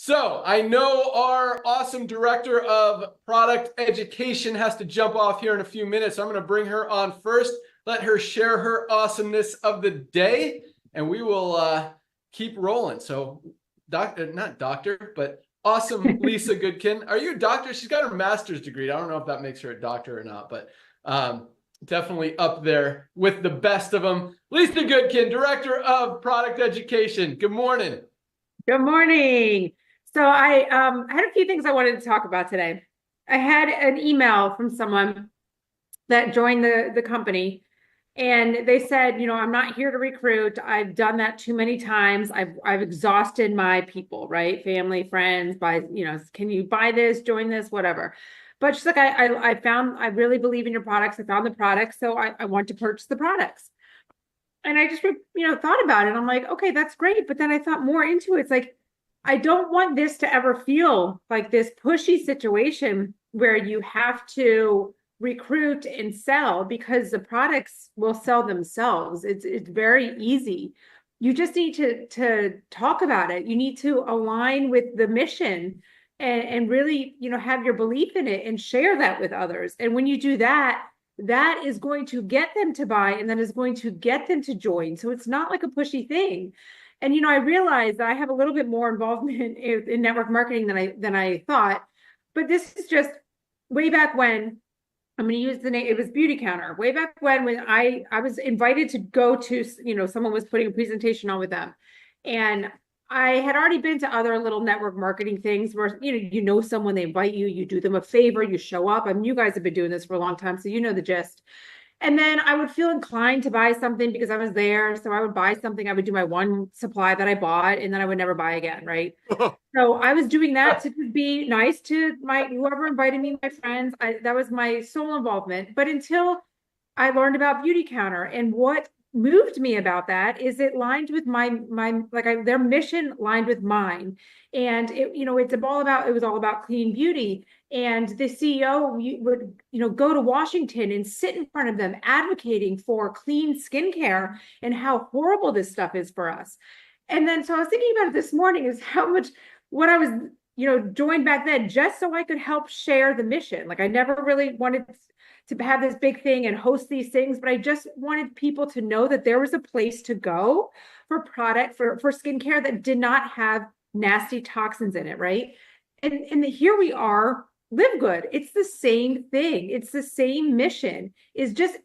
So I know our awesome director of product education has to jump off here in a few minutes. So I'm going to bring her on first, let her share her awesomeness of the day, and we will keep rolling. So not doctor, but awesome Lisa Goodkin. Are you a doctor? She's got her master's degree. I don't know if that makes her a doctor or not, but definitely up there with the best of them. Lisa Goodkin, director of product education. Good morning. Good morning. So I had a few things I wanted to talk about today. I had an email from someone that joined the company, and they said, I'm not here to recruit. I've done that too many times. I've exhausted my people, right? Family, friends, can you buy this, join this, whatever. But she's like, I really believe in your products. I found the products, so I want to purchase the products. And I just, thought about it. I'm like, okay, that's great. But then I thought more into it. It's like, I don't want this to ever feel like this pushy situation where you have to recruit and sell, because the products will sell themselves. It's very easy. You just need to talk about it. You need to align with the mission and really, have your belief in it and share that with others. And when you do that, that is going to get them to buy, and then is going to get them to join. So it's not like a pushy thing. And, I realized that I have a little bit more involvement in network marketing than I thought. But this is just way back when. I'm going to use the name. It was Beauty Counter. Way back when I was invited to go to, someone was putting a presentation on with them. And I had already been to other little network marketing things where, someone, they invite you, you do them a favor, you show up. I mean, you guys have been doing this for a long time, so you know the gist. And then I would feel inclined to buy something because I was there. So I would buy something. I would do my one supply that I bought, and then I would never buy again, right? So I was doing that to be nice to whoever invited me, my friends. That was my sole involvement. But until I learned about Beauty Counter, and what moved me about that is it lined with their mission lined with mine. And it was all about clean beauty. And the CEO would go to Washington and sit in front of them advocating for clean skincare and how horrible this stuff is for us. And then so I was thinking about it this morning, is how much what I was joined back then just so I could help share the mission. Like, I never really wanted to have this big thing and host these things, but I just wanted people to know that there was a place to go for skincare that did not have nasty toxins in it, right? And here we are, Live Good. It's the same thing. It's the same mission, is just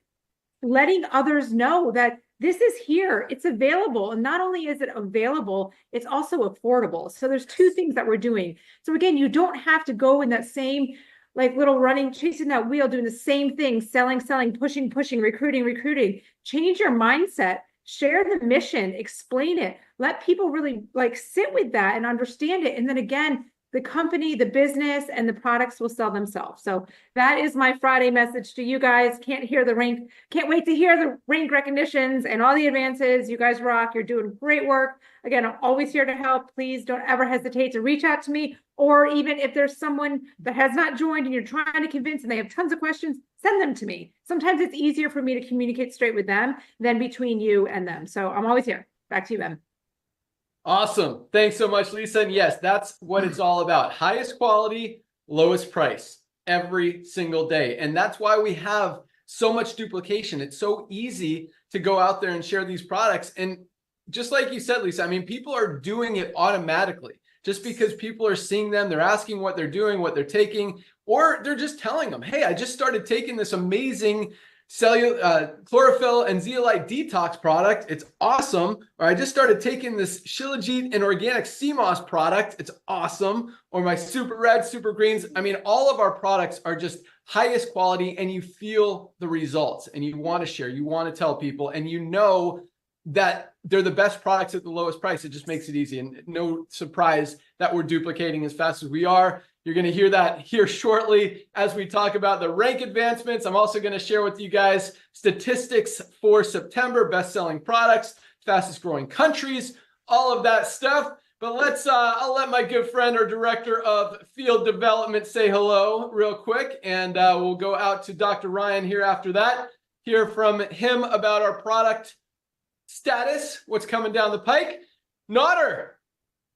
letting others know that this is here, it's available. And not only is it available, it's also affordable. So there's two things that we're doing. So again, you don't have to go in that same little running, chasing that wheel, doing the same thing, selling, pushing, recruiting. Change your mindset, share the mission, explain it, let people really sit with that and understand it. And then again, the company, the business, and the products will sell themselves. So that is my Friday message to you guys. Can't wait to hear the rank recognitions and all the advances. You guys rock. You're doing great work. Again, I'm always here to help. Please don't ever hesitate to reach out to me. Or even if there's someone that has not joined and you're trying to convince and they have tons of questions, send them to me. Sometimes it's easier for me to communicate straight with them than between you and them. So I'm always here. Back to you, Ben. Awesome. Thanks so much, Lisa. And yes, that's what it's all about. Highest quality, lowest price every single day. And that's why we have so much duplication. It's so easy to go out there and share these products. And just like you said, Lisa, I mean, people are doing it automatically. Just because people are seeing them, they're asking what they're doing, what they're taking, or they're just telling them, hey, I just started taking this amazing chlorophyll and zeolite detox product. It's awesome. Or I just started taking this shilajit and organic sea moss product. It's awesome. Or my super red, super greens. I mean, all of our products are just highest quality, and you feel the results, and you want to share, you want to tell people, and you know that they're the best products at the lowest price. It just makes it easy, and no surprise that we're duplicating as fast as we are. You're going to hear that here shortly as we talk about the rank advancements. I'm also going to share with you guys statistics for September, best-selling products, fastest growing countries, all of that stuff. But I'll let my good friend or director of field development say hello real quick, and we'll go out to Dr. Ryan here after that, hear from him about our product status, what's coming down the pike. Nodder,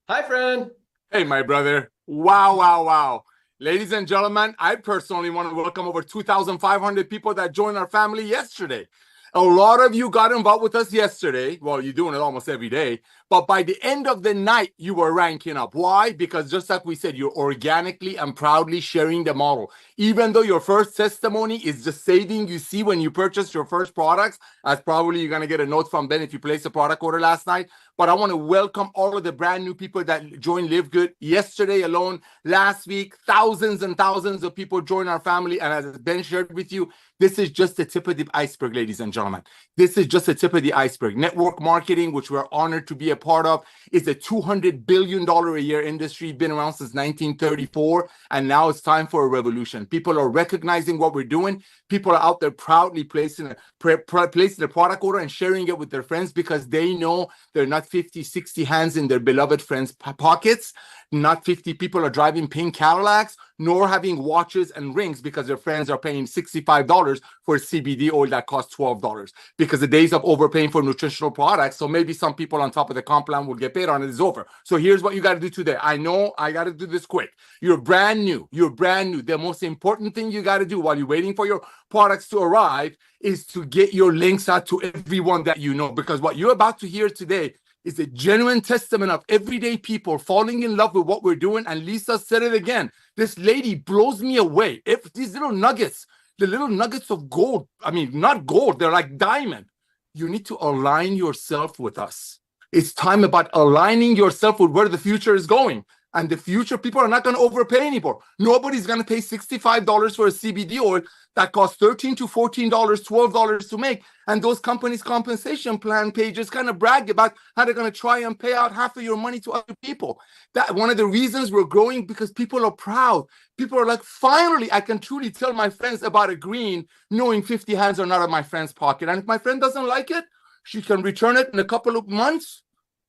hi, friend. Hey, my brother. Wow, wow, wow. Ladies and gentlemen, I personally want to welcome over 2,500 people that joined our family yesterday. A lot of you got involved with us yesterday. Well, you're doing it almost every day. But by the end of the night, you were ranking up. Why? Because just like we said, you're organically and proudly sharing the model. Even though your first testimony is just saving you see when you purchase your first products, as probably you're going to get a note from Ben if you placed a product order last night. But I want to welcome all of the brand new people that joined Live Good yesterday alone, last week. Thousands and thousands of people joined our family. And as Ben shared with you, this is just the tip of the iceberg, ladies and gentlemen. This is just the tip of the iceberg. Network marketing, which we're honored to be a part of, is a $200 billion a year industry, been around since 1934. And now it's time for a revolution. People are recognizing what we're doing. People are out there proudly placing a product order and sharing it with their friends because they know they're not 50, 60 hands in their beloved friends' pockets. Not 50 people are driving pink Cadillacs, nor having watches and rings because their friends are paying $65 for a CBD oil that costs $12. Because the days of overpaying for nutritional products, so maybe some people on top of the comp plan will get paid on it, is over. So here's what you got to do today. I know I got to do this quick. You're brand new. You're brand new. The most important thing you got to do while you're waiting for your products to arrive is to get your links out to everyone that you know. Because what you're about to hear today is a genuine testament of everyday people falling in love with what we're doing. And Lisa said it again. This lady blows me away. If these little nuggets, the little nuggets of gold, I mean, not gold, they're like diamond. You need to align yourself with us. It's time about aligning yourself with where the future is going. And the future, people are not going to overpay anymore. Nobody's going to pay $65 for a CBD oil that costs $13 to $14, $12 to make. And those companies' compensation plan pages kind of brag about how they're going to try and pay out half of your money to other people. That one of the reasons we're growing, because people are proud. People are like, finally, I can truly tell my friends about a green, knowing 50 hands are not in my friend's pocket. And if my friend doesn't like it, she can return it in a couple of months.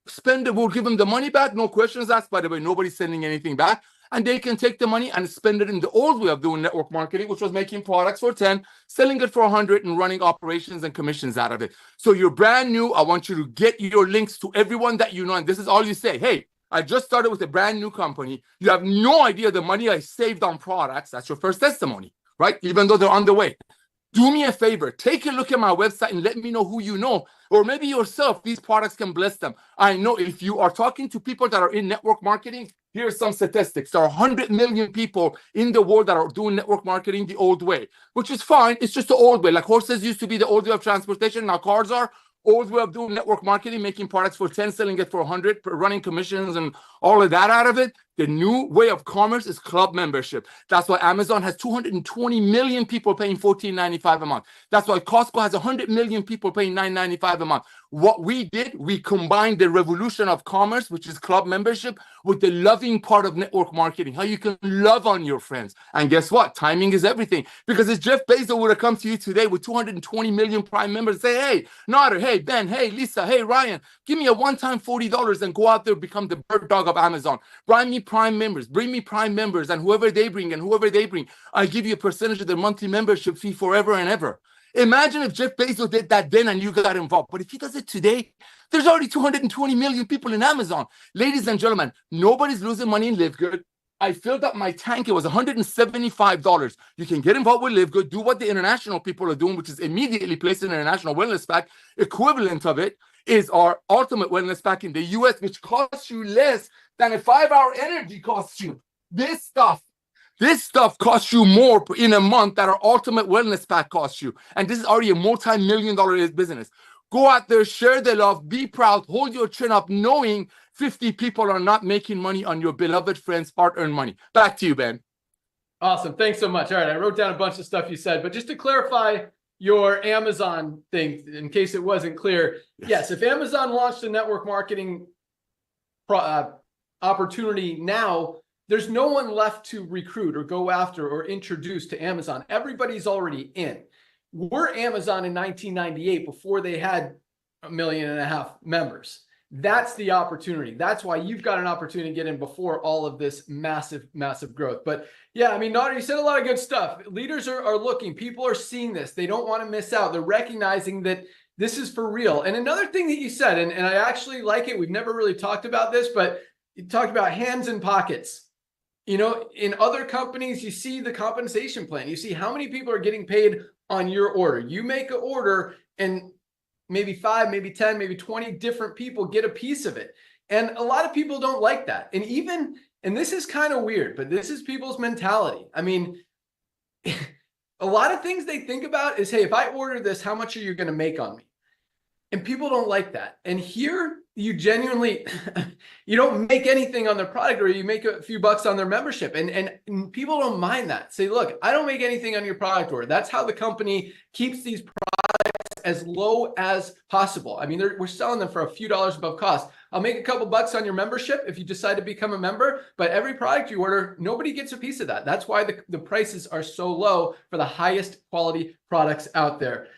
Spend it, we'll give them the money back, no questions asked. By the way, nobody's sending anything back, and they can take the money and spend it in the old way of doing network marketing, which was making products for 10, selling it for 100, and running operations and commissions out of it. So you're brand new. I want you to get your links to everyone that you know, and this is all you say. Hey, I just started with a brand new company. You have no idea the money I saved on products. That's your first testimony, right? Even though they're on the way. Do me a favor, take a look at my website and let me know who you know, or maybe yourself, these products can bless them. I know if you are talking to people that are in network marketing, here's some statistics. There are 100 million people in the world that are doing network marketing the old way, which is fine. It's just the old way. Like horses used to be the old way of transportation. Now cars are. Old way of doing network marketing, making products for 10, selling it for 100, running commissions and all of that out of it. The new way of commerce is club membership. That's why Amazon has 220 million people paying $14.95 a month. That's why Costco has 100 million people paying $9.95 a month. What we did, we combined the revolution of commerce, which is club membership, with the loving part of network marketing, how you can love on your friends. And guess what? Timing is everything. Because if Jeff Bezos would have come to you today with 220 million Prime members and say, hey, Nader, hey, Ben, hey, Lisa, hey, Ryan, give me a one-time $40 and go out there and become the bird dog of Amazon. Bring me Prime members, and whoever they bring, I give you a percentage of their monthly membership fee forever and ever. Imagine if Jeff Bezos did that then and you got involved. But if he does it today, there's already 220 million people in Amazon. Ladies and gentlemen, nobody's losing money in Live Good. I filled up my tank. It was $175. You can get involved with Live Good, do what the international people are doing, which is immediately place an international wellness pack. Equivalent of it is our ultimate wellness pack in the US, which costs you less than a 5-hour energy costs you. This stuff costs you more in a month than our ultimate wellness pack costs you. And this is already a multi-million-dollar business. Go out there, share the love, be proud, hold your chin up, knowing 50 people are not making money on your beloved friends' hard-earned money. Back to you, Ben. Awesome. Thanks so much. All right. I wrote down a bunch of stuff you said, but just to clarify your Amazon thing, in case it wasn't clear. Yes, if Amazon launched a network marketing opportunity now, there's no one left to recruit or go after or introduce to Amazon. Everybody's already in. We're Amazon in 1998 before they had 1.5 million members. That's the opportunity. That's why you've got an opportunity to get in before all of this massive, massive growth. But yeah, I mean, Nader, you said a lot of good stuff. Leaders are looking. People are seeing this. They don't want to miss out. They're recognizing that this is for real. And another thing that you said, and I actually like it. We've never really talked about this, but You talked about hands in pockets. You know, in other companies, you see the compensation plan. You see how many people are getting paid on your order. You make an order and maybe 5, maybe 10, maybe 20 different people get a piece of it. And a lot of people don't like that. And this is kind of weird, but this is people's mentality. I mean, a lot of things they think about is, hey, if I order this, how much are you going to make on me? And people don't like that. And here you genuinely, you don't make anything on their product, or you make a few bucks on their membership. And people don't mind that. Say, look, I don't make anything on your product order. That's how the company keeps these products as low as possible. I mean, we're selling them for a few dollars above cost. I'll make a couple bucks on your membership if you decide to become a member, but every product you order, nobody gets a piece of that. That's why the prices are so low for the highest quality products out there.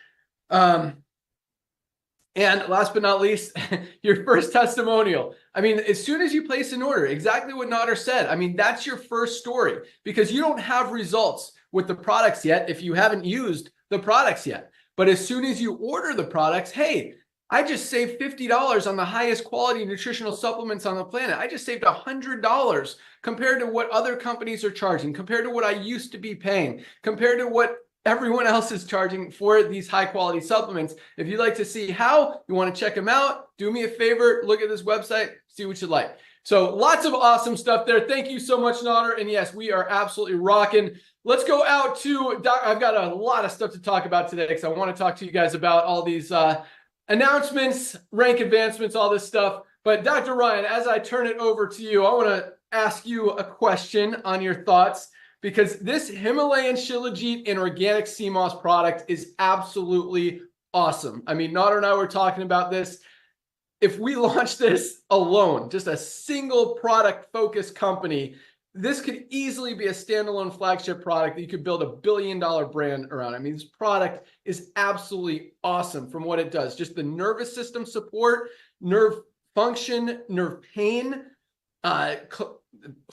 And last but not least, your first testimonial. I mean, as soon as you place an order, exactly what Nader said. I mean, that's your first story, because you don't have results with the products yet if you haven't used the products yet. But as soon as you order the products, hey, I just saved $50 on the highest quality nutritional supplements on the planet. I just saved $100 compared to what other companies are charging, compared to what I used to be paying, compared to what everyone else is charging for these high quality supplements. If you'd like to see how, you want to check them out, do me a favor, look at this website, see what you like. So lots of awesome stuff there. Thank you so much, Nader. And yes, we are absolutely rocking. Let's go out to I've got a lot of stuff to talk about today, because I want to talk to you guys about all these announcements, rank advancements, all this stuff. But Dr. Ryan, as I turn it over to you, I want to ask you a question on your thoughts, because this Himalayan Shilajit and organic sea moss product is absolutely awesome. I mean, Nader and I were talking about this. If we launch this alone, just a single product focused company, this could easily be a standalone flagship product that you could build $1 billion brand around. I mean, this product is absolutely awesome from what it does. Just the nervous system support, nerve function, nerve pain,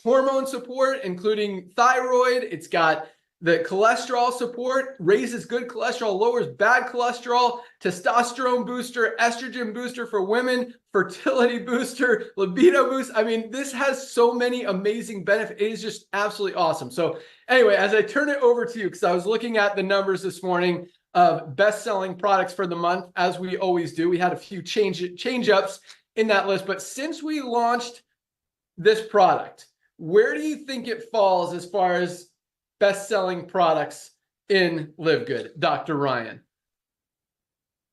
hormone support, including thyroid. It's got the cholesterol support, raises good cholesterol, lowers bad cholesterol, testosterone booster, estrogen booster for women, fertility booster, libido boost. I mean, this has so many amazing benefits. It is just absolutely awesome. So anyway, as I turn it over to you, because I was looking at the numbers this morning of best-selling products for the month, as we always do. We had a few change-ups in that list, but since we launched this product, where do you think it falls as far as best-selling products in Live Good, Dr. Ryan?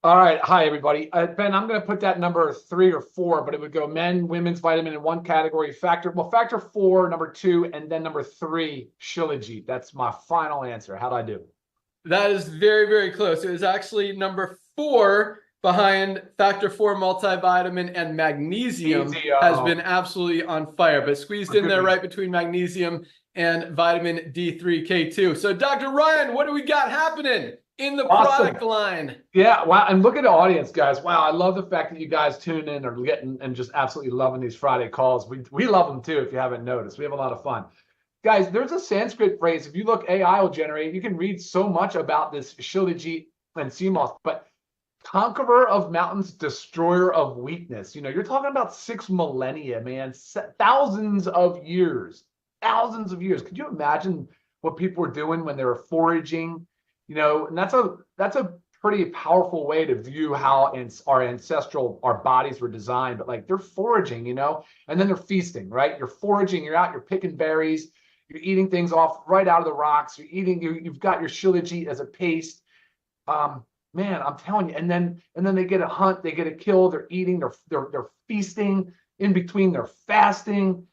All right. Hi, everybody. Ben, I'm going to put that number 3 or 4, but it would go men, women's vitamin in one category. Factor 4, number 2, and then number 3, Shilajit. That's my final answer. How'd I do? That is very, very close. It was actually number 4 behind Factor 4 multivitamin, and magnesium has been absolutely on fire, but squeezed in there right between magnesium and vitamin D3K2. So Dr. Ryan, what do we got happening in the product line? Yeah, wow. And look at the audience, guys. Wow, I love the fact that you guys tune in or getting and just absolutely loving these Friday calls. We love them too, if you haven't noticed. We have a lot of fun. Guys, there's a Sanskrit phrase. If you look, AI will generate, you can read so much about this Shilajit and sea moss, but conqueror of mountains, destroyer of weakness. You know, you're talking about 6 millennia, man, thousands of years. Could you imagine what people were doing when they were foraging? You know, and that's a pretty powerful way to view how our bodies were designed. But like, they're foraging, you know, and then they're feasting, right? You're foraging, you're out, you're picking berries, you're eating things off right out of the rocks. You've got your Shilajit as a paste. Man, I'm telling you, and then they get a hunt, they get a kill, they're eating, they're feasting, in between they're fasting.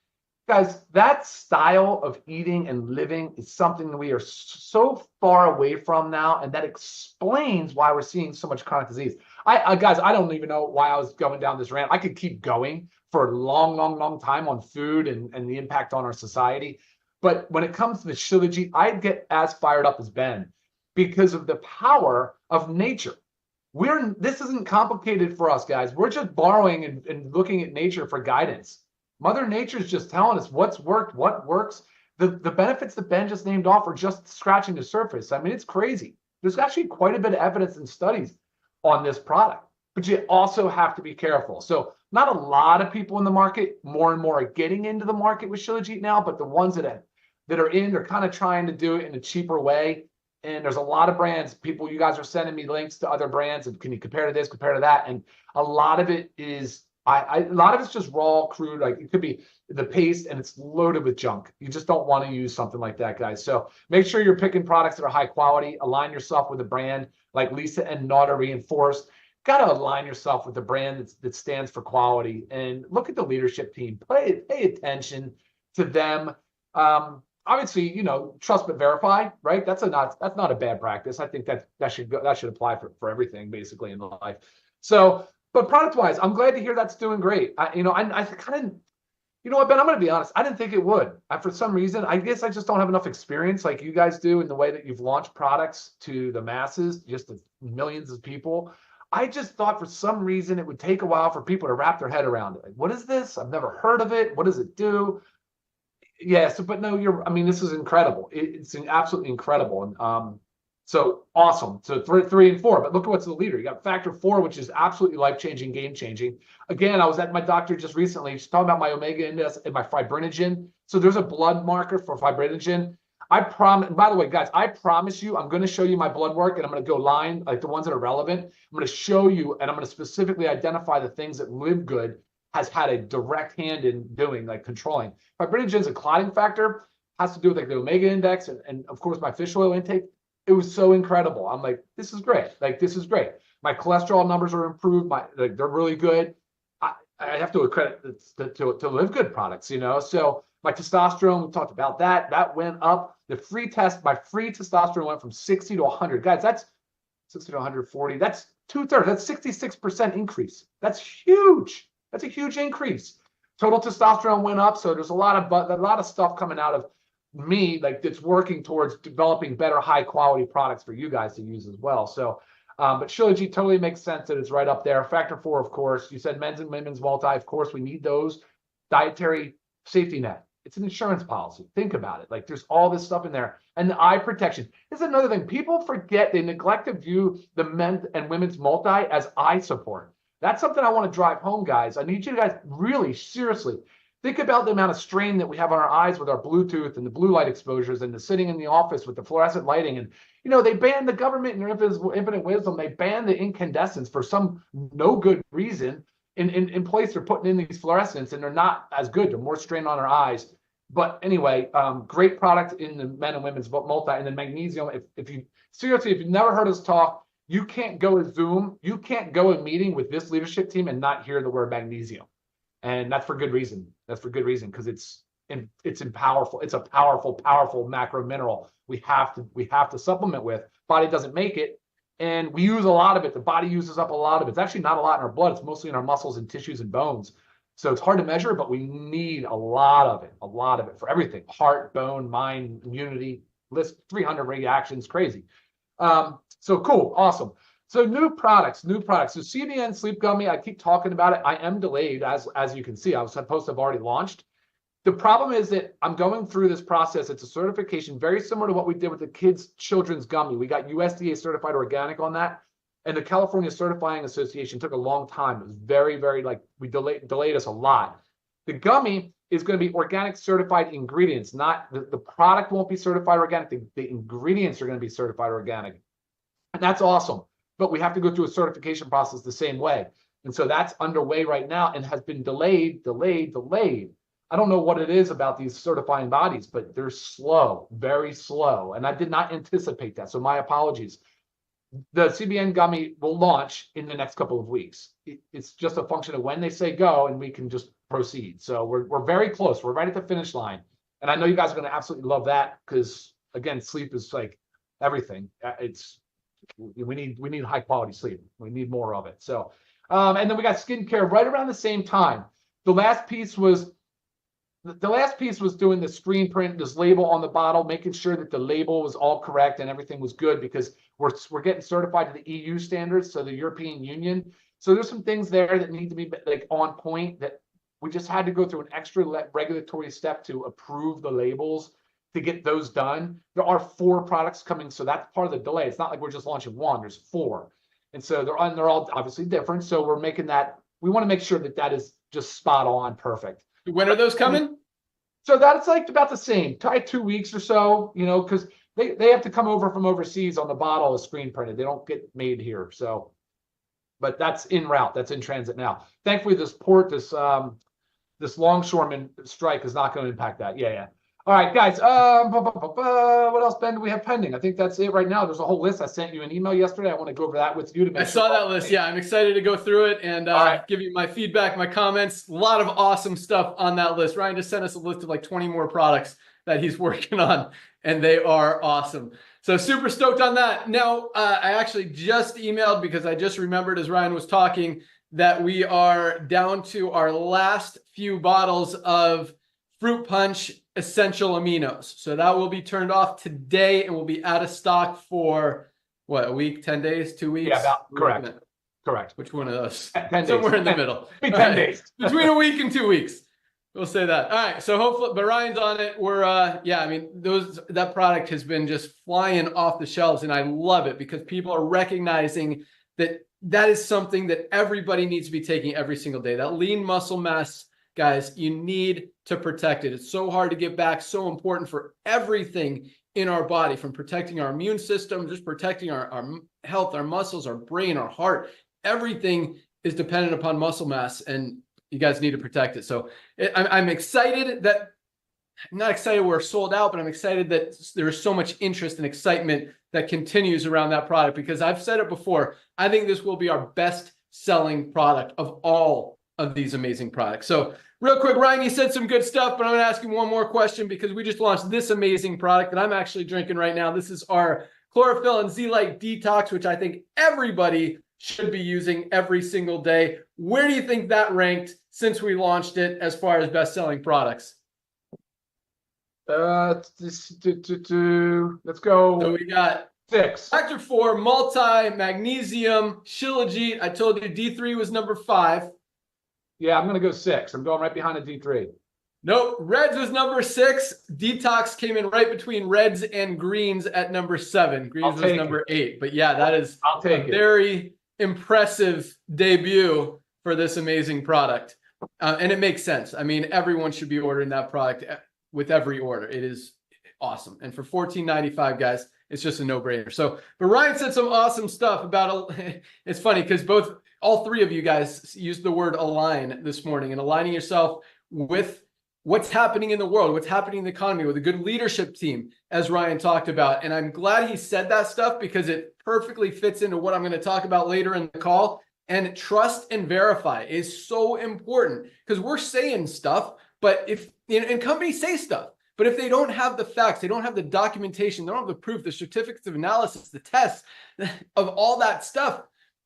Guys, that style of eating and living is something that we are so far away from now, and that explains why we're seeing so much chronic disease. Guys, I don't even know why I was going down this rant. I could keep going for a long time on food and the impact on our society. But when it comes to the Shilajit, I'd get as fired up as Ben, because of the power of nature. This isn't complicated for us, guys. We're just borrowing and looking at nature for guidance. Mother Nature is just telling us what's worked, what works. The benefits that Ben just named off are just scratching the surface. I mean, it's crazy. There's actually quite a bit of evidence and studies on this product. but you also have to be careful. So not a lot of people in the market, more and more are getting into the market with Shilajit now, but the ones that are in, they're kind of trying to do it in a cheaper way. And there's a lot of brands, you guys are sending me links to other brands, and can you compare to this, compare to that? And a lot of it is, a lot of it's just raw, crude, like it could be the paste, and it's loaded with junk. You just don't want to use something like that, guys. So make sure you're picking products that are high quality, align yourself with a brand like Lisa and Nauta reinforced. Got to align yourself with the brand that stands for quality, and look at the leadership team. Pay attention to them. Obviously, trust but verify, right? That's not a bad practice. I think that should apply for everything basically in life. So, but product wise, I'm glad to hear that's doing great. I kind of, you know what, Ben, I'm going to be honest. I didn't think it would. For some reason, I guess I just don't have enough experience like you guys do in the way that you've launched products to the masses, just to millions of people. I just thought for some reason it would take a while for people to wrap their head around it. Like, what is this? I've never heard of it. What does it do? Yes, but no, this is incredible. It's absolutely incredible. And so awesome. So 3 and 4, but look at what's the leader. You got factor 4, which is absolutely life-changing, game-changing. Again, I was at my doctor just recently. She's talking about my omega index and my fibrinogen. So there's a blood marker for fibrinogen. I promise, by the way, guys, I promise you, I'm going to show you my blood work, and I'm going to go line, like the ones that are relevant. I'm going to show you, and I'm going to specifically identify the things that LiveGood has had a direct hand in doing, like controlling. Fibrinogen is a clotting factor, has to do with like the omega index, and of course my fish oil intake. It was so incredible. I'm like, this is great. Like, this is great. My cholesterol numbers are improved. They're really good. I have to accredit to LiveGood products, So my testosterone, we talked about that. That went up. My free testosterone went from 60 to 100. Guys, that's 60 to 140. That's 2/3. That's 66% increase. That's huge. That's a huge increase. Total testosterone went up. So there's a lot of stuff coming out of me, like, that's working towards developing better high quality products for you guys to use as well. So, but Shilajit totally makes sense that it's right up there. Factor 4, of course. You said men's and women's multi. Of course, we need those. Dietary safety net. It's an insurance policy. Think about it. Like, there's all this stuff in there. And the eye protection. This is another thing. People forget, they neglect to view the men's and women's multi as eye support. That's something I want to drive home, guys. I need you guys really seriously think about the amount of strain that we have on our eyes with our Bluetooth and the blue light exposures and the sitting in the office with the fluorescent lighting. And, they banned the government in their infinite wisdom. They banned the incandescents for some no good reason. In place, they're putting in these fluorescents, and they're not as good. They're more strain on our eyes. But anyway, great product in the men and women's multi. And then magnesium. If you've never heard us talk, you can't go to Zoom. You can't go a meeting with this leadership team and not hear the word magnesium. And that's for good reason. That's for good reason, because it's powerful. It's a powerful macro mineral. We have to supplement with. Body doesn't make it, and we use a lot of it. The body uses up a lot of it. It's actually not a lot in our blood. It's mostly in our muscles and tissues and bones. So it's hard to measure, but we need a lot of it for everything: heart, bone, mind, immunity. List 300 reactions. Crazy. So cool, awesome. So new products. So CBN Sleep Gummy, I keep talking about it. I am delayed, as you can see. I was supposed to have already launched. The problem is that I'm going through this process. It's a certification very similar to what we did with the children's gummy. We got USDA certified organic on that. And the California Certifying Association took a long time. It was very, very, we delayed us a lot. The gummy is going to be organic certified ingredients, not the product won't be certified organic. The ingredients are going to be certified organic. And that's awesome. But we have to go through a certification process the same way. And so that's underway right now and has been delayed. I don't know what it is about these certifying bodies, but they're slow, very slow. And I did not anticipate that. So my apologies. The CBN gummy will launch in the next couple of weeks. It's just a function of when they say go, and we can just proceed. So we're very close. We're right at the finish line. And I know you guys are going to absolutely love that, because, again, sleep is like everything. We need high quality sleep. We need more of it. So, and then we got skincare right around the same time. The last piece was doing the screen print, this label on the bottle, making sure that the label was all correct and everything was good, because we're getting certified to the EU standards, so the European Union. So there's some things there that need to be like on point, that we just had to go through an extra regulatory step to approve the labels to get those done. There are 4 products coming, so that's part of the delay. It's not like we're just launching one. There's 4. And so they're all obviously different. So we're making that, we want to make sure that that is just spot on perfect. When are those coming? So that's like about the same, probably 2 weeks or so, you know, because they have to come over from overseas on the bottle is screen printed. They don't get made here. So, but that's en route. That's in transit now. Thankfully, this this longshoreman strike is not going to impact that. Yeah. All right, guys. What else, Ben, do we have pending? I think that's it right now. There's a whole list. I sent you an email yesterday. I want to go over that with you to make I saw that list. Yeah, I'm excited to go through it and give you my feedback, my comments. A lot of awesome stuff on that list. Ryan just sent us a list of like 20 more products that he's working on, and they are awesome. So super stoked on that. Now, I actually just emailed because I just remembered as Ryan was talking that we are down to our last few bottles of Fruit Punch Essential Aminos. So that will be turned off today and will be out of stock for what, a week, 10 days, 2 weeks? Yeah, correct. Correct. Which one of those? 10 days. Somewhere in the middle. 10 days. Between a week and 2 weeks. We'll say that. All right. So hopefully, but Ryan's on it. We're, yeah, I mean, that product has been just flying off the shelves, and I love it because people are recognizing that that is something that everybody needs to be taking every single day. That lean muscle mass, guys, you need to protect it. It's so hard to get back, so important for everything in our body, from protecting our immune system, just protecting our health, our muscles, our brain, our heart. Everything is dependent upon muscle mass, and you guys need to protect it. So I'm excited that, I'm not excited we're sold out, but I'm excited that there is so much interest and excitement that continues around that product, because I've said it before, I think this will be our best selling product of all of these amazing products. So real quick, Ryan, you said some good stuff, but I'm going to ask you one more question because we just launched this amazing product that I'm actually drinking right now. This is our Chlorophyll and Z-Lite Detox, which I think everybody should be using every single day. Where do you think that ranked since we launched it as far as best-selling products? Let's go. So we got 6. Factor 4, multi-magnesium, Shilajit. I told you D3 was number 5. Yeah, I'm going to go 6. I'm going right behind a D3. Nope. Reds was number 6. Detox came in right between reds and greens at number 7. Greens was number 8. But yeah, that is a very impressive debut for this amazing product. And it makes sense. I mean, everyone should be ordering that product with every order. It is awesome. And for $14.95, guys, it's just a no-brainer. So, but Ryan said some awesome stuff about, it's funny because all three of you guys used the word align this morning, and aligning yourself with what's happening in the world, what's happening in the economy, with a good leadership team, as Ryan talked about. And I'm glad he said that stuff because it perfectly fits into what I'm going to talk about later in the call. And trust and verify is so important because we're saying stuff, but and companies say stuff, but if they don't have the facts, they don't have the documentation, they don't have the proof, the certificates of analysis, the tests of all that stuff,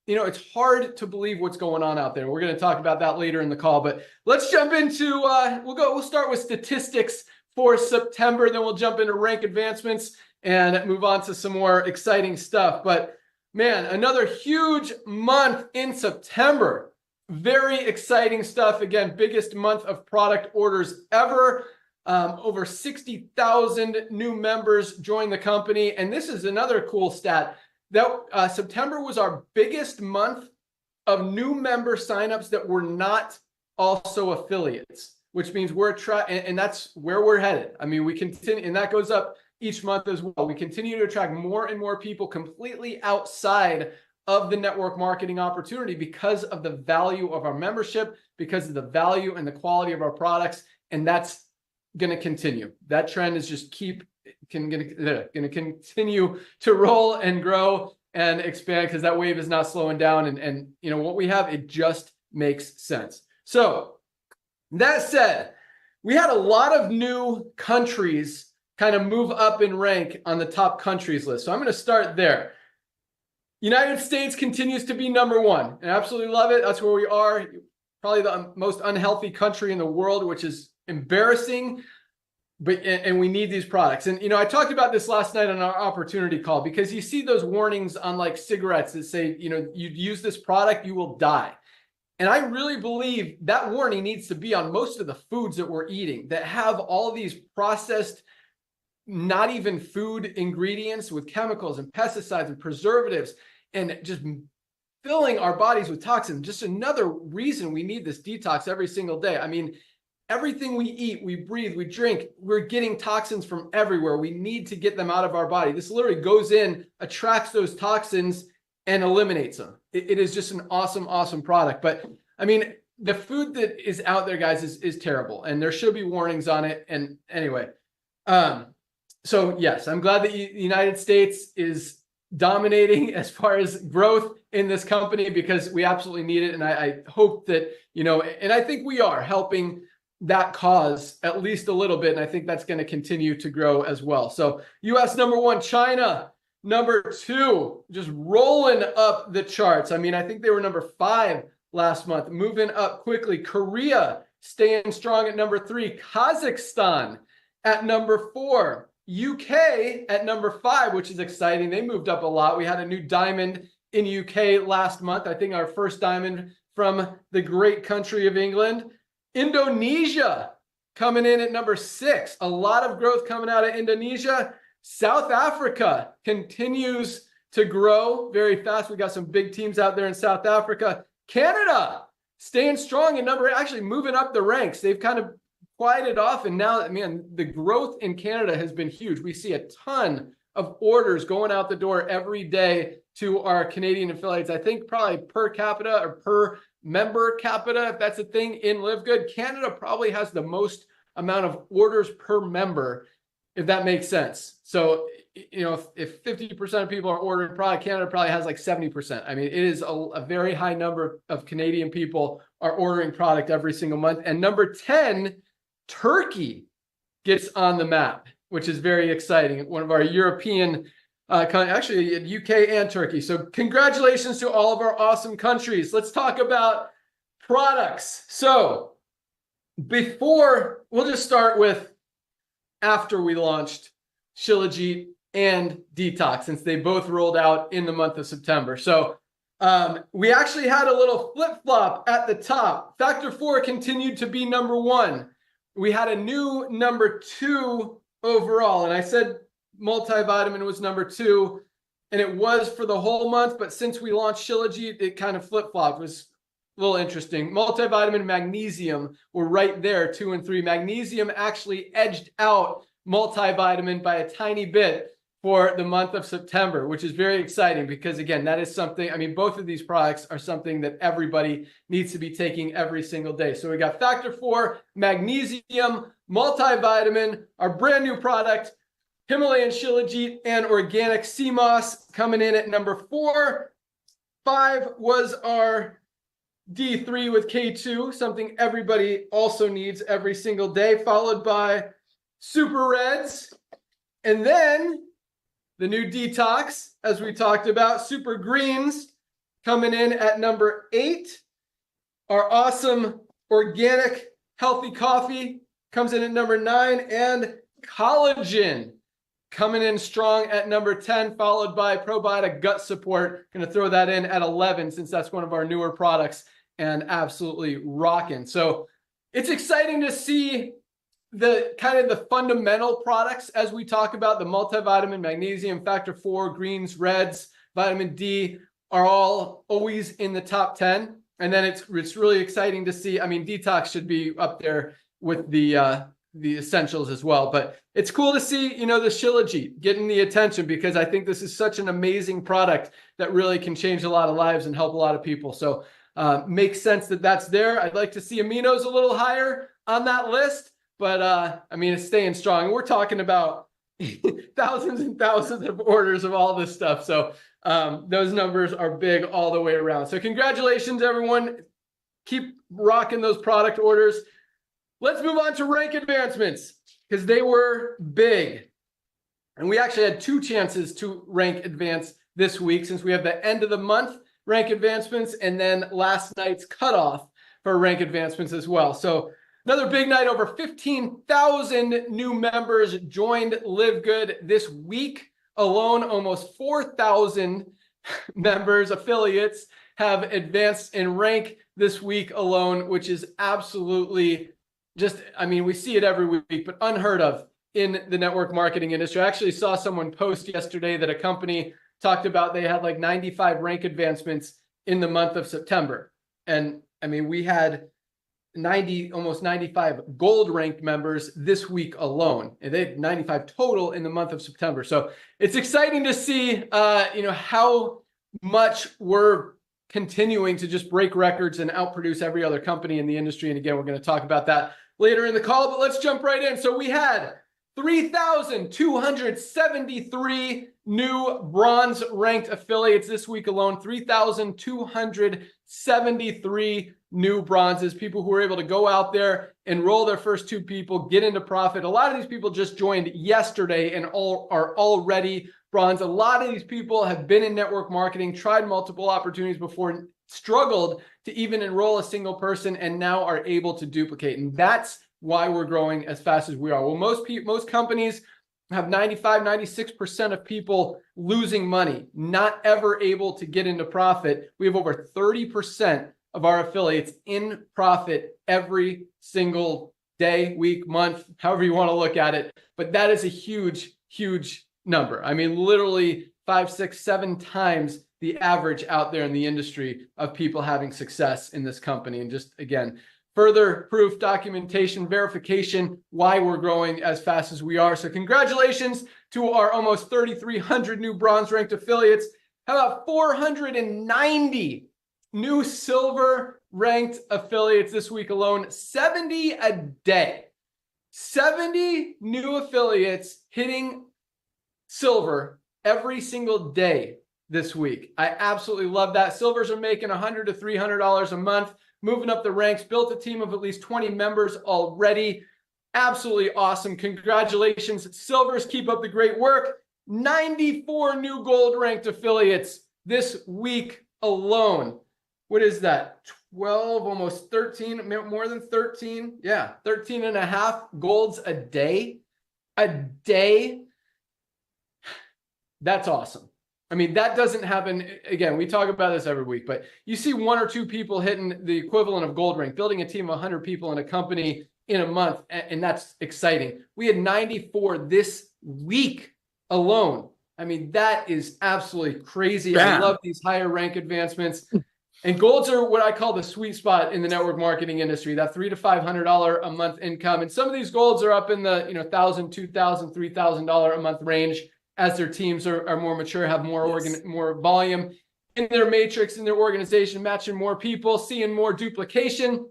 it's hard to believe what's going on out there. We're going to talk about that later in the call, but let's jump into, we'll start with statistics for September, then we'll jump into rank advancements and move on to some more exciting stuff. But man, another huge month in September. Very exciting stuff. Again, biggest month of product orders ever. Over 60,000 new members joined the company. And this is another cool stat. That September was our biggest month of new member signups that were not also affiliates, which means and that's where we're headed. I mean, we continue, and that goes up each month as well. We continue to attract more and more people completely outside of the network marketing opportunity because of the value of our membership, because of the value and the quality of our products. And that's going to continue. That trend is just going to continue to roll and grow and expand because that wave is not slowing down. And what we have, it just makes sense. So that said, we had a lot of new countries kind of move up in rank on the top countries list. So I'm going to start there. United States continues to be number 1. I absolutely love it. That's where we are. Probably the most unhealthy country in the world, which is embarrassing. And we need these products. And, I talked about this last night on our opportunity call because you see those warnings on like cigarettes that say, you use this product, you will die. And I really believe that warning needs to be on most of the foods that we're eating that have all these processed, not even food ingredients with chemicals and pesticides and preservatives and just filling our bodies with toxins. Just another reason we need this detox every single day. I mean, everything we eat, we breathe, we drink, we're getting toxins from everywhere. We need to get them out of our body. This literally goes in, attracts those toxins, and eliminates them. It is just an awesome, awesome product. But I mean, the food that is out there, guys, is terrible. And there should be warnings on it. And anyway, so yes, I'm glad that the United States is dominating as far as growth in this company, because we absolutely need it. And I hope that, you know, and I think we are helping that cause at least a little bit. And I think that's going to continue to grow as well. So US number 1, China number 2, just rolling up the charts. I mean, I think they were number 5 last month, moving up quickly. Korea staying strong at number 3, Kazakhstan at number 4, UK at number 5, which is exciting. They moved up a lot. We had a new diamond in UK last month. I think our first diamond from the great country of England. Indonesia coming in at number 6. A lot of growth coming out of Indonesia. South Africa continues to grow very fast. We got some big teams out there in South Africa. Canada staying strong and actually moving up the ranks. They've kind of quieted off, and now, man, the growth in Canada has been huge. We see a ton of orders going out the door every day to our Canadian affiliates. I think probably per capita or per member capita, if that's a thing in LiveGood, Canada probably has the most amount of orders per member, if that makes sense. So, you know, if 50% of people are ordering product, Canada probably has like 70%. I mean, it is a very high number of Canadian people are ordering product every single month. And number 10, Turkey gets on the map, which is very exciting. One of our European, actually UK and Turkey. So congratulations to all of our awesome countries. Let's talk about products. So we'll just start with after we launched Shilajit and Detox, since they both rolled out in the month of September. So we actually had a little flip-flop at the top. Factor 4 continued to be number 1. We had a new number 2 overall, and I said multivitamin was number 2, and it was for the whole month, but since we launched Shilajit, it kind of flip-flopped. It was a little interesting. Multivitamin and magnesium were right there, 2 and 3. Magnesium actually edged out multivitamin by a tiny bit for the month of September, which is very exciting because, again, that is something, I mean, both of these products are something that everybody needs to be taking every single day. So we got Factor 4, magnesium, multivitamin, our brand new product, Himalayan Shilajit and organic sea moss coming in at number 4. 5 was our D3 with K2, something everybody also needs every single day, followed by Super Reds. And then the new Detox, as we talked about, Super Greens coming in at number 8. Our awesome organic healthy coffee comes in at number 9. And collagen coming in strong at number 10, followed by probiotic gut support. Going to throw that in at 11 since that's one of our newer products and absolutely rocking. So it's exciting to see the kind of the fundamental products as we talk about the multivitamin, magnesium, Factor 4, greens, reds, vitamin D are all always in the top 10. And then it's really exciting to see. I mean, Detox should be up there with the essentials as well. But it's cool to see, you know, the Shilajit getting the attention because I think this is such an amazing product that really can change a lot of lives and help a lot of people. So makes sense that that's there. I'd like to see aminos a little higher on that list, but I mean, it's staying strong. We're talking about thousands and thousands of orders of all this stuff. So those numbers are big all the way around. So congratulations, everyone. Keep rocking those product orders. Let's move on to rank advancements because they were big. And we actually had 2 chances to rank advance this week since we have the end of the month rank advancements and then last night's cutoff for rank advancements as well. So another big night, over 15,000 new members joined LiveGood this week alone. Almost 4,000 members, affiliates have advanced in rank this week alone, which is absolutely just, I mean, we see it every week, but unheard of in the network marketing industry. I actually saw someone post yesterday that a company talked about they had like 95 rank advancements in the month of September. And I mean, we had almost 95 gold ranked members this week alone, and they had 95 total in the month of September. So it's exciting to see, how much we're continuing to just break records and outproduce every other company in the industry. And again, we're going to talk about that later in the call, but let's jump right in. So we had 3,273 new bronze ranked affiliates this week alone, 3,273 new bronzes, people who were able to go out there, enroll their first 2 people, get into profit. A lot of these people just joined yesterday and are already bronze. A lot of these people have been in network marketing, tried multiple opportunities before, struggled to even enroll a single person, and now are able to duplicate. And that's why we're growing as fast as we are. Well, most companies have 95, 96% of people losing money, not ever able to get into profit. We have over 30% of our affiliates in profit every single day, week, month, however you want to look at it. But that is a huge, huge number. I mean, literally 5, 6, 7 times the average out there in the industry of people having success in this company. And just, again, further proof, documentation, verification, why we're growing as fast as we are. So congratulations to our almost 3,300 new bronze ranked affiliates. How about 490 new silver ranked affiliates this week alone? 70 a day. 70 new affiliates hitting silver every single day this week. I absolutely love that. Silvers are making $100 to $300 a month, moving up the ranks, built a team of at least 20 members already. Absolutely awesome. Congratulations, Silvers. Keep up the great work. 94 new gold ranked affiliates this week alone. What is that? 12, almost 13, more than 13. Yeah, 13 and a half golds a day. A day. That's awesome. I mean, that doesn't happen. Again, we talk about this every week, but you see 1 or 2 people hitting the equivalent of gold rank, building a team of 100 people in a company in a month, and that's exciting. We had 94 this week alone. I mean, that is absolutely crazy. Bam. I love these higher rank advancements. And golds are what I call the sweet spot in the network marketing industry, that $300 to $500 a month income. And some of these golds are up in the $1,000, $2,000, $3,000 a month range as their teams are more mature, have more more volume in their matrix, in their organization, matching more people, seeing more duplication.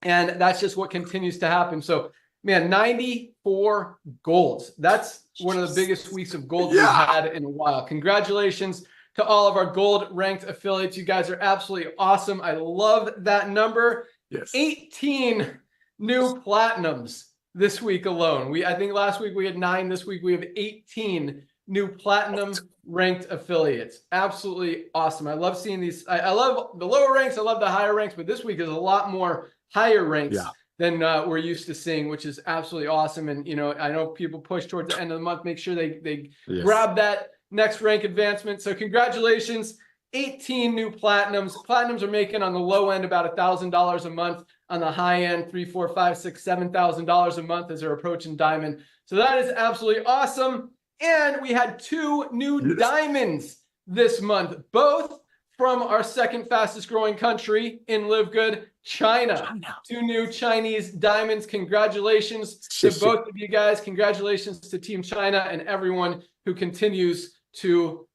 And that's just what continues to happen. So, man, 94 golds. That's one of the biggest weeks of gold we've had in a while. Congratulations to all of our gold ranked affiliates. You guys are absolutely awesome. I love that number. Yes. 18 new platinums this week alone. I think last week we had 9. This week we have 18 new platinum ranked affiliates. Absolutely awesome. I love seeing these. I love the lower ranks. I love the higher ranks, but this week is a lot more higher ranks than we're used to seeing, which is absolutely awesome. And, I know people push towards the end of the month, make sure they grab that next rank advancement. So congratulations, 18 new platinums. Platinums are making on the low end about $1,000 a month. On the high end, $3,000, $4,000, $5,000, $7,000 a month as they're approaching diamond. So that is absolutely awesome. And we had 2 new diamonds this month, both from our second fastest growing country in LiveGood, China. 2 new Chinese diamonds. Congratulations to both of you guys. Congratulations to Team China and everyone who continues to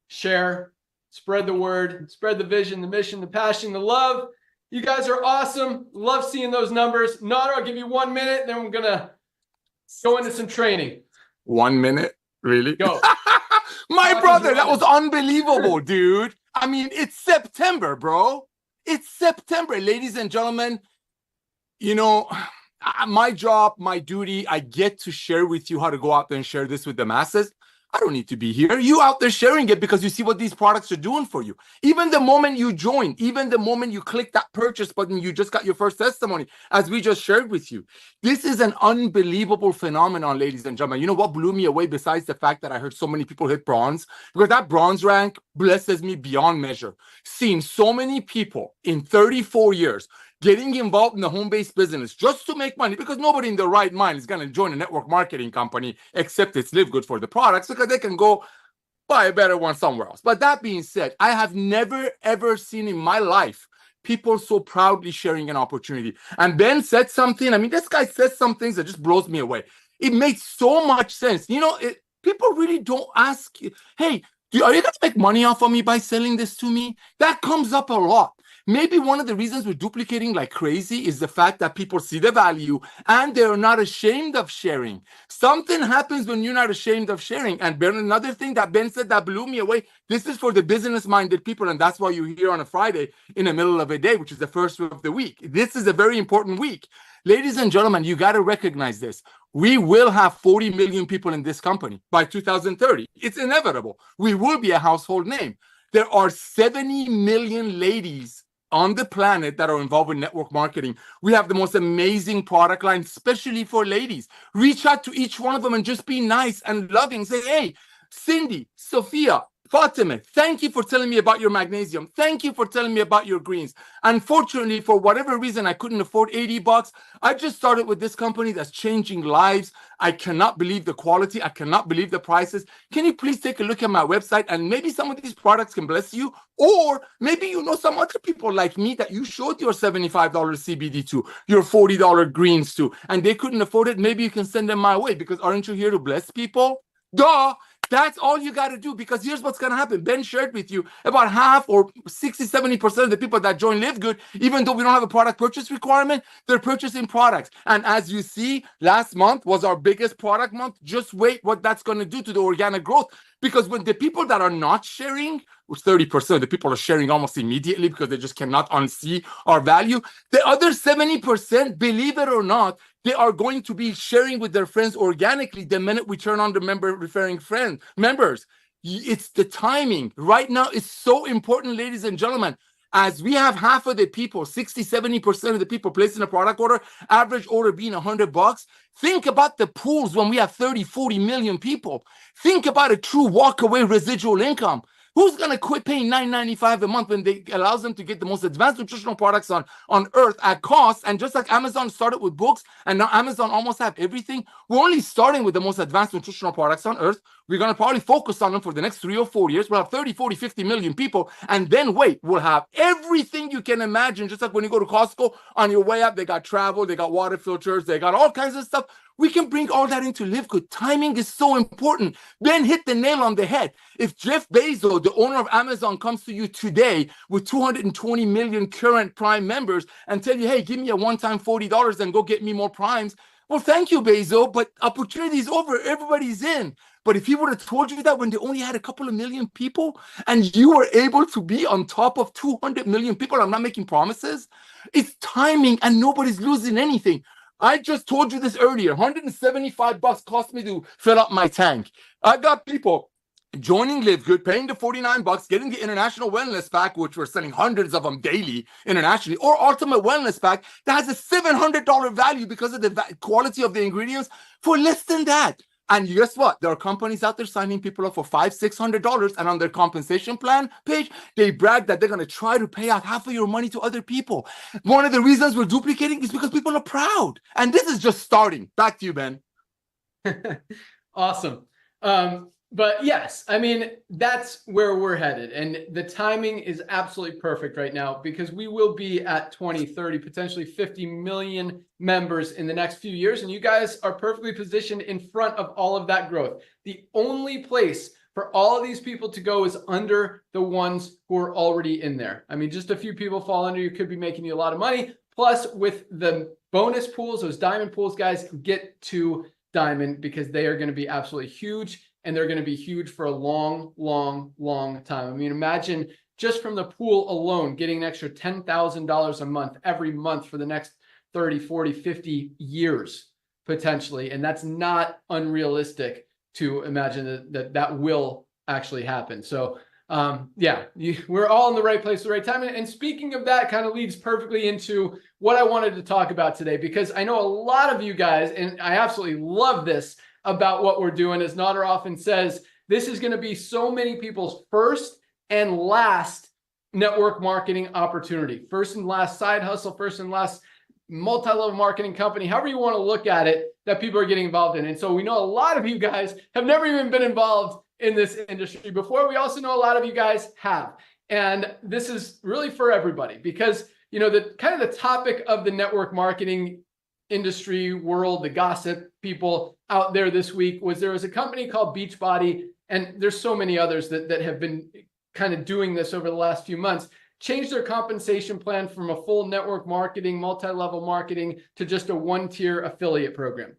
share, spread the word, spread the vision, the mission, the passion, the love. You guys are awesome. Love seeing those numbers. Nader, I'll give you 1 minute, then we're going to go into some training. 1 minute? Really? Go. My brother, that was unbelievable, dude. I mean, it's September, bro. It's September, ladies and gentlemen. My job, my duty, I get to share with you how to go out there and share this with the masses. I don't need to be here. You out there sharing it because you see what these products are doing for you. Even the moment you join, even the moment you click that purchase button, you just got your first testimony, as we just shared with you. This is an unbelievable phenomenon, ladies and gentlemen. You know what blew me away besides the fact that I heard so many people hit bronze? Because that bronze rank blesses me beyond measure. Seeing so many people in 34 years getting involved in the home-based business just to make money, because nobody in their right mind is going to join a network marketing company except it's LiveGood for the products, because they can go buy a better one somewhere else. But that being said, I have never, ever seen in my life people so proudly sharing an opportunity. And Ben said something. I mean, this guy says some things that just blows me away. It made so much sense. You know, people really don't ask you, hey, are you going to make money off of me by selling this to me? That comes up a lot. Maybe one of the reasons we're duplicating like crazy is the fact that people see the value and they're not ashamed of sharing. Something happens when you're not ashamed of sharing. And Ben, another thing that Ben said that blew me away, this is for the business-minded people, and that's why you're here on a Friday in the middle of a day, which is the first of the week. This is a very important week. Ladies and gentlemen, you got to recognize this. We will have 40 million people in this company by 2030. It's inevitable. We will be a household name. There are 70 million ladies on the planet that are involved with network marketing. We have the most amazing product line, especially for ladies. Reach out to each one of them and just be nice and loving. Say, hey, Cindy, Sophia, Fatima, thank you for telling me about your magnesium. Thank you for telling me about your greens. Unfortunately, for whatever reason, I couldn't afford $80. I just started with this company that's changing lives. I cannot believe the quality. I cannot believe the prices. Can you please take a look at my website? And maybe some of these products can bless you. Or maybe you know some other people like me that you showed your $75 CBD to, your $40 greens to, and they couldn't afford it. Maybe you can send them my way, because aren't you here to bless people? Duh. That's all you got to do, because here's what's going to happen. Ben shared with you about half or 60-70% of the people that join LiveGood, even though we don't have a product purchase requirement, they're purchasing products. And as you see, last month was our biggest product month. Just wait what that's going to do to the organic growth. Because when the people that are not sharing, which 30% of the people are sharing almost immediately because they just cannot unsee our value, the other 70%, believe it or not, they are going to be sharing with their friends organically the minute we turn on the members. It's the timing. Right now, it's so important, ladies and gentlemen. As we have half of the people, 60-70% of the people placing a product order, average order being $100, think about the pools when we have 30-40 million people. Think about a true walk-away residual income. Who's going to quit paying $9.95 a month when they allows them to get the most advanced nutritional products on earth at cost? And just like Amazon started with books, and now Amazon almost have everything, we're only starting with the most advanced nutritional products on earth. We're going to probably focus on them for the next 3 or 4 years. We'll have 30, 40, 50 million people. And then wait, we'll have everything you can imagine. Just like when you go to Costco, on your way up, they got travel, they got water filters, they got all kinds of stuff. We can bring all that into LiveGood. Timing is so important. Ben hit the nail on the head. If Jeff Bezos, the owner of Amazon, comes to you today with 220 million current Prime members and tell you, hey, give me a one-time $40 and go get me more Primes. Well, thank you, Bezos, but opportunity is over. Everybody's in. But if he would have told you that when they only had a couple of million people and you were able to be on top of 200 million people, I'm not making promises. It's timing and nobody's losing anything. I just told you this earlier. $175 cost me to fill up my tank. I got people joining LiveGood, paying the $49, getting the International Wellness Pack, which we're selling hundreds of them daily internationally, or Ultimate Wellness Pack that has a $700 value because of the quality of the ingredients for less than that. And guess what? There are companies out there signing people up for $500-600, and on their compensation plan page, they brag that they're going to try to pay out half of your money to other people. One of the reasons we're duplicating is because people are proud. And this is just starting. Back to you, Ben. Awesome. But yes, I mean, that's where we're headed. And the timing is absolutely perfect right now, because we will be at 20, 30, potentially 50 million members in the next few years. And you guys are perfectly positioned in front of all of that growth. The only place for all of these people to go is under the ones who are already in there. I mean, just a few people fall under you could be making you a lot of money. Plus, with the bonus pools, those diamond pools, guys, get to diamond, because they are going to be absolutely huge. And they're going to be huge for a long, long, long time. I mean, imagine just from the pool alone, getting an extra $10,000 a month every month for the next 30, 40, 50 years, potentially. And that's not unrealistic to imagine that will actually happen. So yeah, we're all in the right place at the right time. And speaking of that, kind of leads perfectly into what I wanted to talk about today, because I know a lot of you guys, and I absolutely love this about what we're doing, as Nader often says, this is going to be so many people's first and last network marketing opportunity. First and last side hustle, first and last multi-level marketing company, however you want to look at it, that people are getting involved in. And so we know a lot of you guys have never even been involved in this industry before. We also know a lot of you guys have. And this is really for everybody because, you know, the kind of the topic of the network marketing industry world, the gossip people out there this week was there was a company called Beachbody, and there's so many others that have been kind of doing this over the last few months, changed their compensation plan from a full network marketing, multi-level marketing to just a one-tier affiliate program.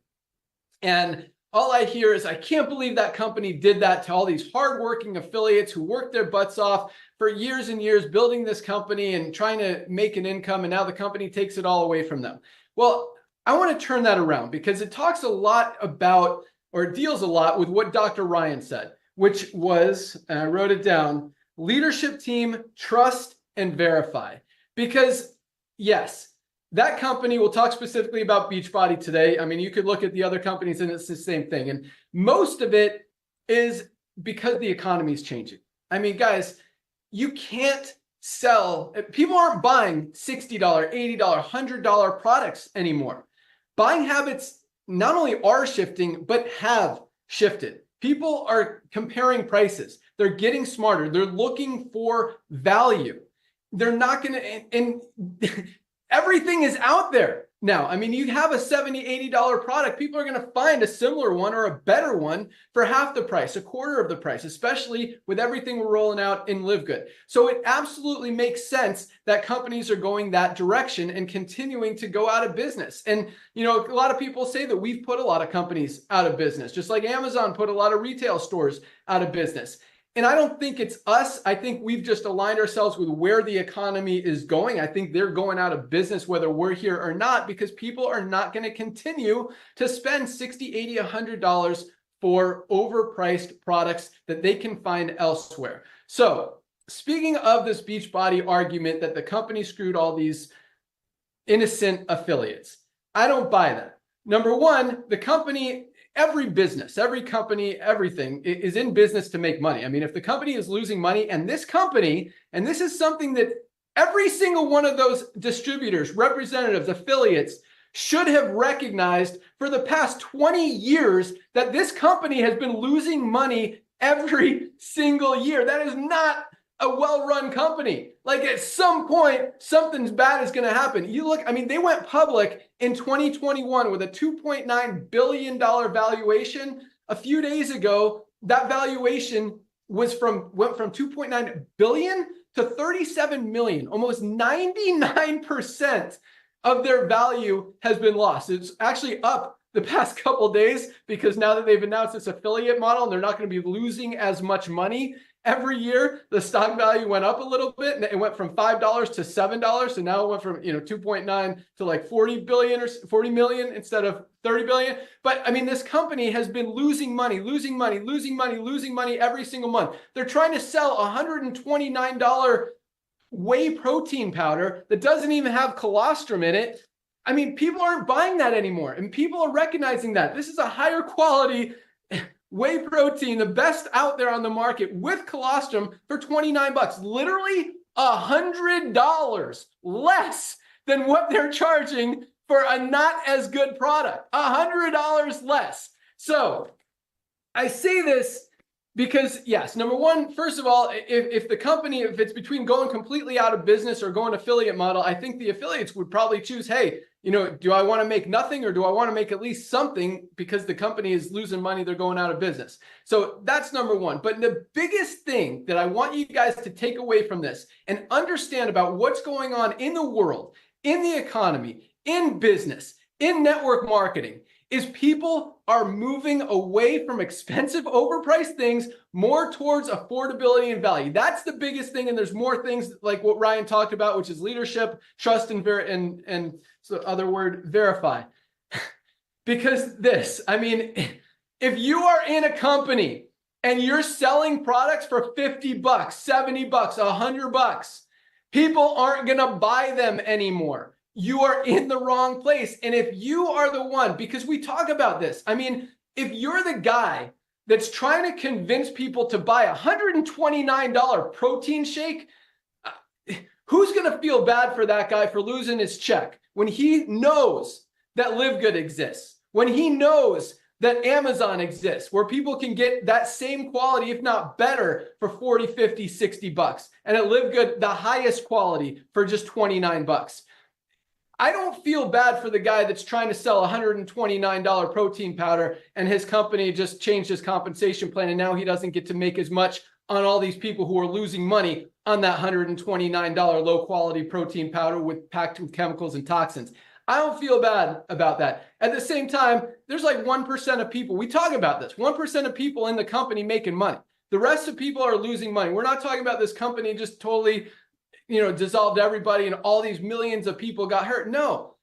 And all I hear is, I can't believe that company did that to all these hardworking affiliates who worked their butts off for years and years building this company and trying to make an income, and now the company takes it all away from them. Well, I want to turn that around because it talks a lot about, or deals a lot with what Dr. Ryan said, which was, and I wrote it down, leadership team, trust, and verify. Because yes, that company, we'll talk specifically about Beachbody today. I mean, you could look at the other companies and it's the same thing. And most of it is because the economy is changing. I mean, guys, you can't sell, people aren't buying $60, $80, $100 products anymore. Buying habits not only are shifting, but have shifted. People are comparing prices. They're getting smarter. They're looking for value. They're not going to, and everything is out there now. I mean, you have a $70, $80 product. People are going to find a similar one or a better one for half the price, a quarter of the price, especially with everything we're rolling out in LiveGood. So it absolutely makes sense that companies are going that direction and continuing to go out of business. And, you know, a lot of people say that we've put a lot of companies out of business, just like Amazon put a lot of retail stores out of business. And I don't think it's us. I think we've just aligned ourselves with where the economy is going. I think they're going out of business, whether we're here or not, because people are not going to continue to spend $60, $80, $100 for overpriced products that they can find elsewhere. So speaking of this Beachbody argument that the company screwed all these innocent affiliates, I don't buy that. Number one, the company, every business, every company, everything is in business to make money. I mean, if the company is losing money, and this company, and this is something that every single one of those distributors, representatives, affiliates should have recognized for the past 20 years that this company has been losing money every single year. That is not a well-run company. Like at some point, something's bad is going to happen. You look, I mean, they went public in 2021 with a $2.9 billion valuation. A few days ago, that valuation went from 2.9 billion to 37 million. Almost 99% of their value has been lost. It's actually up the past couple of days because now that they've announced this affiliate model and they're not going to be losing as much money every year, the stock value went up a little bit, and it went from $5 to $7. So now it went from 2.9 to like 40 billion or 40 million instead of 30 billion. But I mean, this company has been losing money every single month. They're trying to sell $129 whey protein powder that doesn't even have colostrum in it. I mean, people aren't buying that anymore, and people are recognizing that this is a higher quality whey protein, the best out there on the market with colostrum for 29 bucks, literally $100 less than what they're charging for a not as good product, $100 less. So I say this because yes, number one, first of all, if the company, if it's between going completely out of business or going affiliate model, I think the affiliates would probably choose, hey, do I want to make nothing or do I want to make at least something because the company is losing money, they're going out of business. So that's number one. But the biggest thing that I want you guys to take away from this and understand about what's going on in the world, in the economy, in business, in network marketing, is people are moving away from expensive, overpriced things more towards affordability and value. That's the biggest thing. And there's more things like what Ryan talked about, which is leadership, trust, and so other word, verify. Because this, I mean, if you are in a company and you're selling products for 50 bucks, 70 bucks, 100 bucks, people aren't going to buy them anymore. You are in the wrong place. And if you are the one, because we talk about this, I mean, if you're the guy that's trying to convince people to buy a $129 protein shake, who's going to feel bad for that guy for losing his check when he knows that LiveGood exists, when he knows that Amazon exists, where people can get that same quality, if not better, for 40, 50, 60 bucks. And at LiveGood, the highest quality for just 29 bucks. I don't feel bad for the guy that's trying to sell $129 protein powder and his company just changed his compensation plan and now he doesn't get to make as much on all these people who are losing money on that $129 low quality protein powder packed with chemicals and toxins. I don't feel bad about that. At the same time, there's like 1% of people, we talk about this, 1% of people in the company making money. The rest of people are losing money. We're not talking about this company just totally, dissolved everybody and all these millions of people got hurt. No,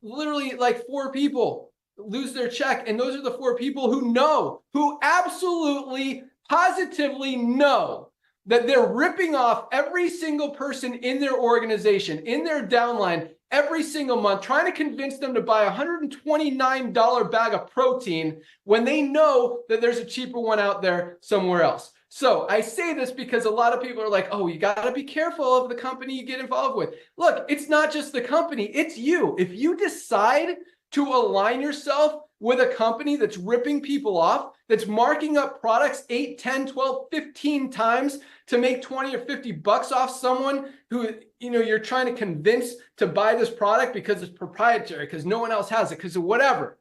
literally like 4 people lose their check. And those are the 4 people who absolutely, positively know that they're ripping off every single person in their organization, in their downline, every single month, trying to convince them to buy a $129 bag of protein when they know that there's a cheaper one out there somewhere else. So I say this because a lot of people are like, oh, you got to be careful of the company you get involved with. Look, it's not just the company, it's you. If you decide to align yourself with a company that's ripping people off, that's marking up products 8, 10, 12, 15 times to make 20 or 50 bucks off someone who, you're trying to convince to buy this product because it's proprietary, because no one else has it, because of whatever.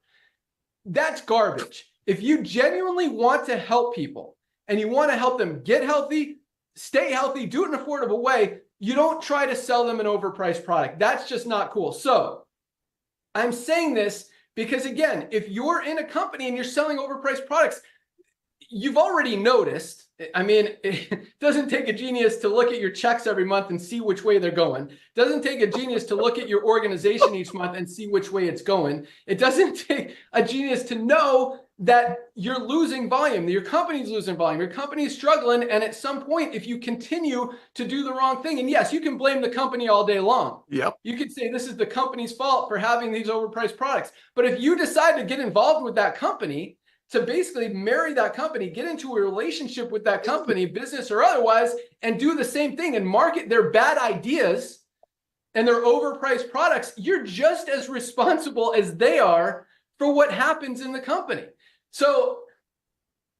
That's garbage. If you genuinely want to help people and you want to help them get healthy, stay healthy, do it in an affordable way, you don't try to sell them an overpriced product. That's just not cool. So I'm saying this because, again, if you're in a company and you're selling overpriced products, you've already noticed. I mean, it doesn't take a genius to look at your checks every month and see which way they're going. It doesn't take a genius to look at your organization each month and see which way it's going. It doesn't take a genius to know that you're losing volume, that your company's losing volume, your company's struggling, and at some point, if you continue to do the wrong thing, and yes, you can blame the company all day long. Yep. You could say this is the company's fault for having these overpriced products. But if you decide to get involved with that company, to basically marry that company, get into a relationship with that company, business or otherwise, and do the same thing and market their bad ideas and their overpriced products, you're just as responsible as they are for what happens in the company. So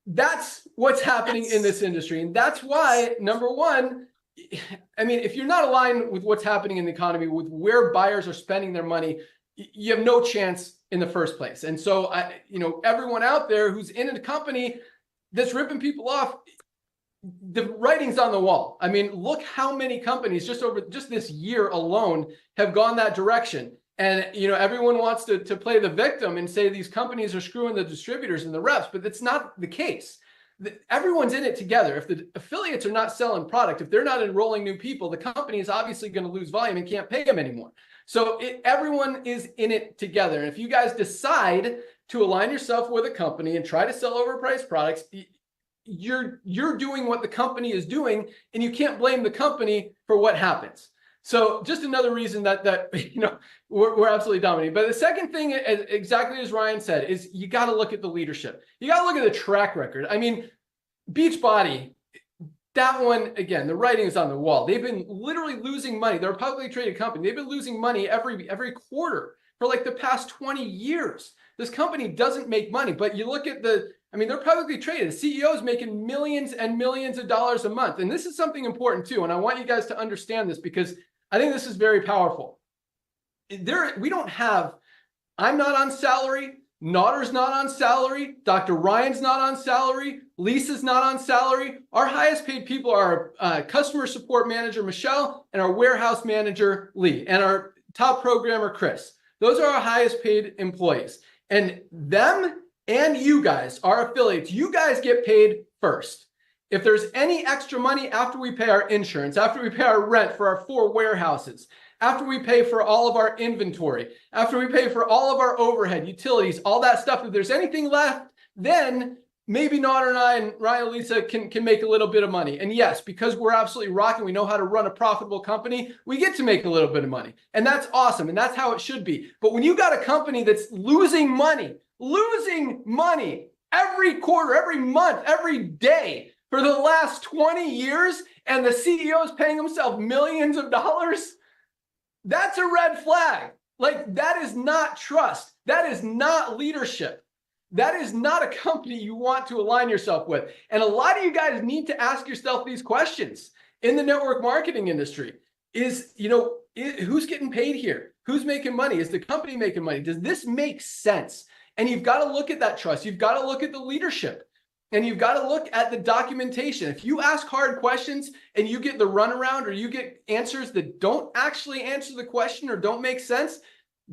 that's what's happening in this industry. And that's why, number one, I mean, if you're not aligned with what's happening in the economy, with where buyers are spending their money, you have no chance in the first place. And so, everyone out there who's in a company that's ripping people off, the writing's on the wall. I mean, look how many companies just this year alone have gone that direction. And, everyone wants to play the victim and say these companies are screwing the distributors and the reps, but that's not the case. Everyone's in it together. If the affiliates are not selling product, if they're not enrolling new people, the company is obviously going to lose volume and can't pay them anymore. So everyone is in it together. And if you guys decide to align yourself with a company and try to sell overpriced products, you're doing what the company is doing, and you can't blame the company for what happens. So just another reason that we're absolutely dominating. But the second thing, exactly as Ryan said, is you got to look at the leadership. You got to look at the track record. I mean, Beachbody, that one, again, the writing is on the wall. They've been literally losing money. They're a publicly traded company. They've been losing money every quarter for like the past 20 years. This company doesn't make money, but you look at they're publicly traded. The CEO is making millions and millions of dollars a month. And this is something important too. And I want you guys to understand this because I think this is very powerful. I'm not on salary. Notter's not on salary. Dr. Ryan's not on salary. Lisa's not on salary. Our highest paid people are our customer support manager, Michelle, and our warehouse manager, Lee, and our top programmer, Chris. Those are our highest paid employees. And them and you guys, our affiliates, you guys get paid first. If there's any extra money after we pay our insurance, after we pay our rent for our 4 warehouses, after we pay for all of our inventory, after we pay for all of our overhead, utilities, all that stuff, if there's anything left, then maybe Notter and I and Ryan and Lisa can make a little bit of money. And yes, because we're absolutely rocking, we know how to run a profitable company, we get to make a little bit of money. And that's awesome. And that's how it should be. But when you got a company that's losing money every quarter, every month, every day for the last 20 years, and the CEO is paying himself millions of dollars, that's a red flag. Like, that is not trust. That is not leadership. that is not a company you want to align yourself with. And a lot of you guys need to ask yourself these questions in the network marketing industry. Who's getting paid here? Who's making money? Is the company making money? Does this make sense? And you've got to look at that trust. You've got to look at the leadership, and you've got to look at the documentation. If you ask hard questions and you get the runaround, or you get answers that don't actually answer the question or don't make sense,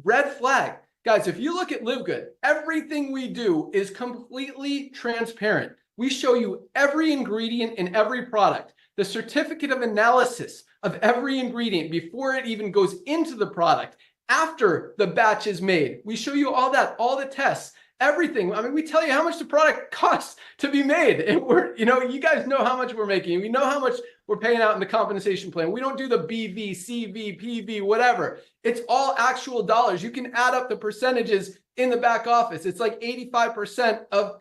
red flag. Guys, if you look at LiveGood, everything we do is completely transparent. We show you every ingredient in every product, the certificate of analysis of every ingredient before it even goes into the product, after the batch is made. We show you all that, all the tests, everything. I mean, we tell you how much the product costs to be made. And you guys know how much we're making. We know how much we're paying out in the compensation plan. We don't do the BV, CV, PV, whatever. It's all actual dollars. You can add up the percentages in the back office. It's like 85% of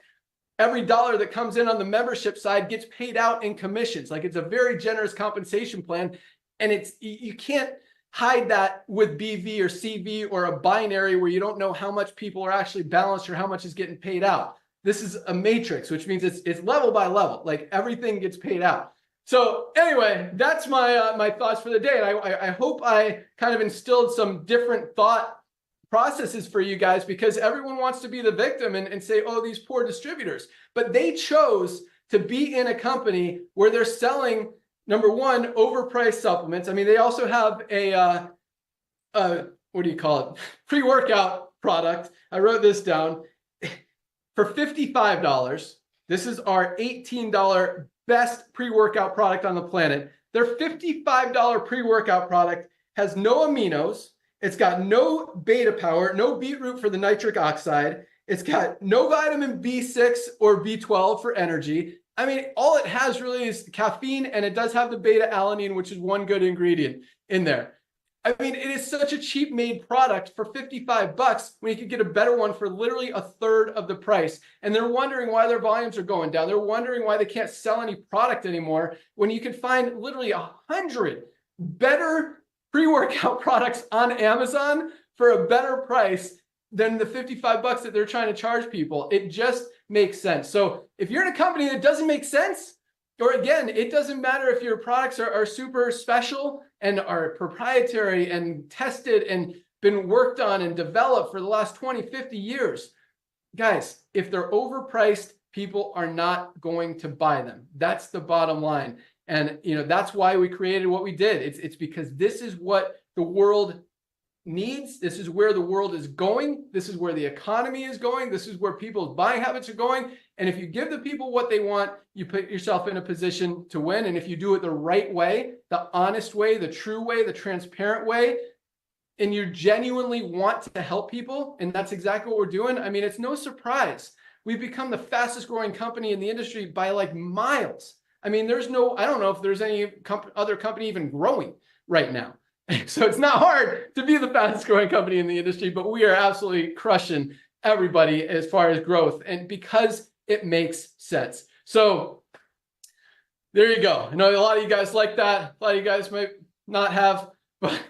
every dollar that comes in on the membership side gets paid out in commissions. Like, it's a very generous compensation plan. And you can't hide that with BV or CV or a binary where you don't know how much people are actually balanced or how much is getting paid out. This is a matrix, which means it's level by level, like everything gets paid out. So anyway, that's my thoughts for the day. And I hope I kind of instilled some different thought processes for you guys, because everyone wants to be the victim and say, oh, these poor distributors. But they chose to be in a company where they're selling, number one, overpriced supplements. I mean, they also have a, what do you call it? Pre-workout product. I wrote this down for $55. This is our $18 best pre-workout product on the planet. Their $55 pre-workout product has no aminos. It's got no beta power, no beetroot for the nitric oxide. It's got no vitamin B6 or B12 for energy. I mean, all it has really is caffeine, and it does have the beta alanine, which is one good ingredient in there. I mean, it is such a cheap made product for $55 when you could get a better one for literally a third of the price. And they're wondering why their volumes are going down. They're wondering why they can't sell any product anymore when you can find literally 100 better pre-workout products on Amazon for a better price than the $55 that they're trying to charge people. It just makes sense. So if you're in a company that doesn't make sense, or again, it doesn't matter if your products are super special and are proprietary and tested and been worked on and developed for the last 20, 50 years, guys, if they're overpriced, people are not going to buy them. That's the bottom line. And that's why we created what we did. It's because this is what the world needs. This is where the world is going. This is where the economy is going. This is where people's buying habits are going. And if you give the people what they want, you put yourself in a position to win. And if you do it the right way, the honest way, the true way, the transparent way, and you genuinely want to help people, and that's exactly what we're doing. I mean, it's no surprise. We've become the fastest growing company in the industry by like miles. I mean, I don't know if there's any other company even growing right now. So it's not hard to be the fastest growing company in the industry, but we are absolutely crushing everybody as far as growth, and because it makes sense. So there you go. I know a lot of you guys like that. A lot of you guys might not have, but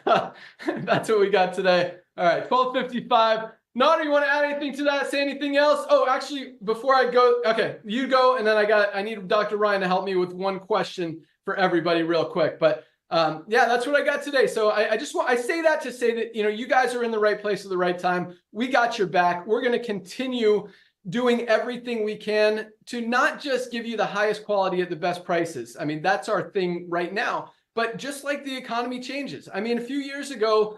that's what we got today. All right, 12:55. Nada, you want to add anything to that? Say anything else? Oh, actually, before I go, okay, you go, and then I need Dr. Ryan to help me with one question for everybody real quick. But yeah, that's what I got today. So I say that to say that, you guys are in the right place at the right time. We got your back. We're going to continue doing everything we can to not just give you the highest quality at the best prices. I mean, that's our thing right now. But just like the economy changes, I mean, a few years ago,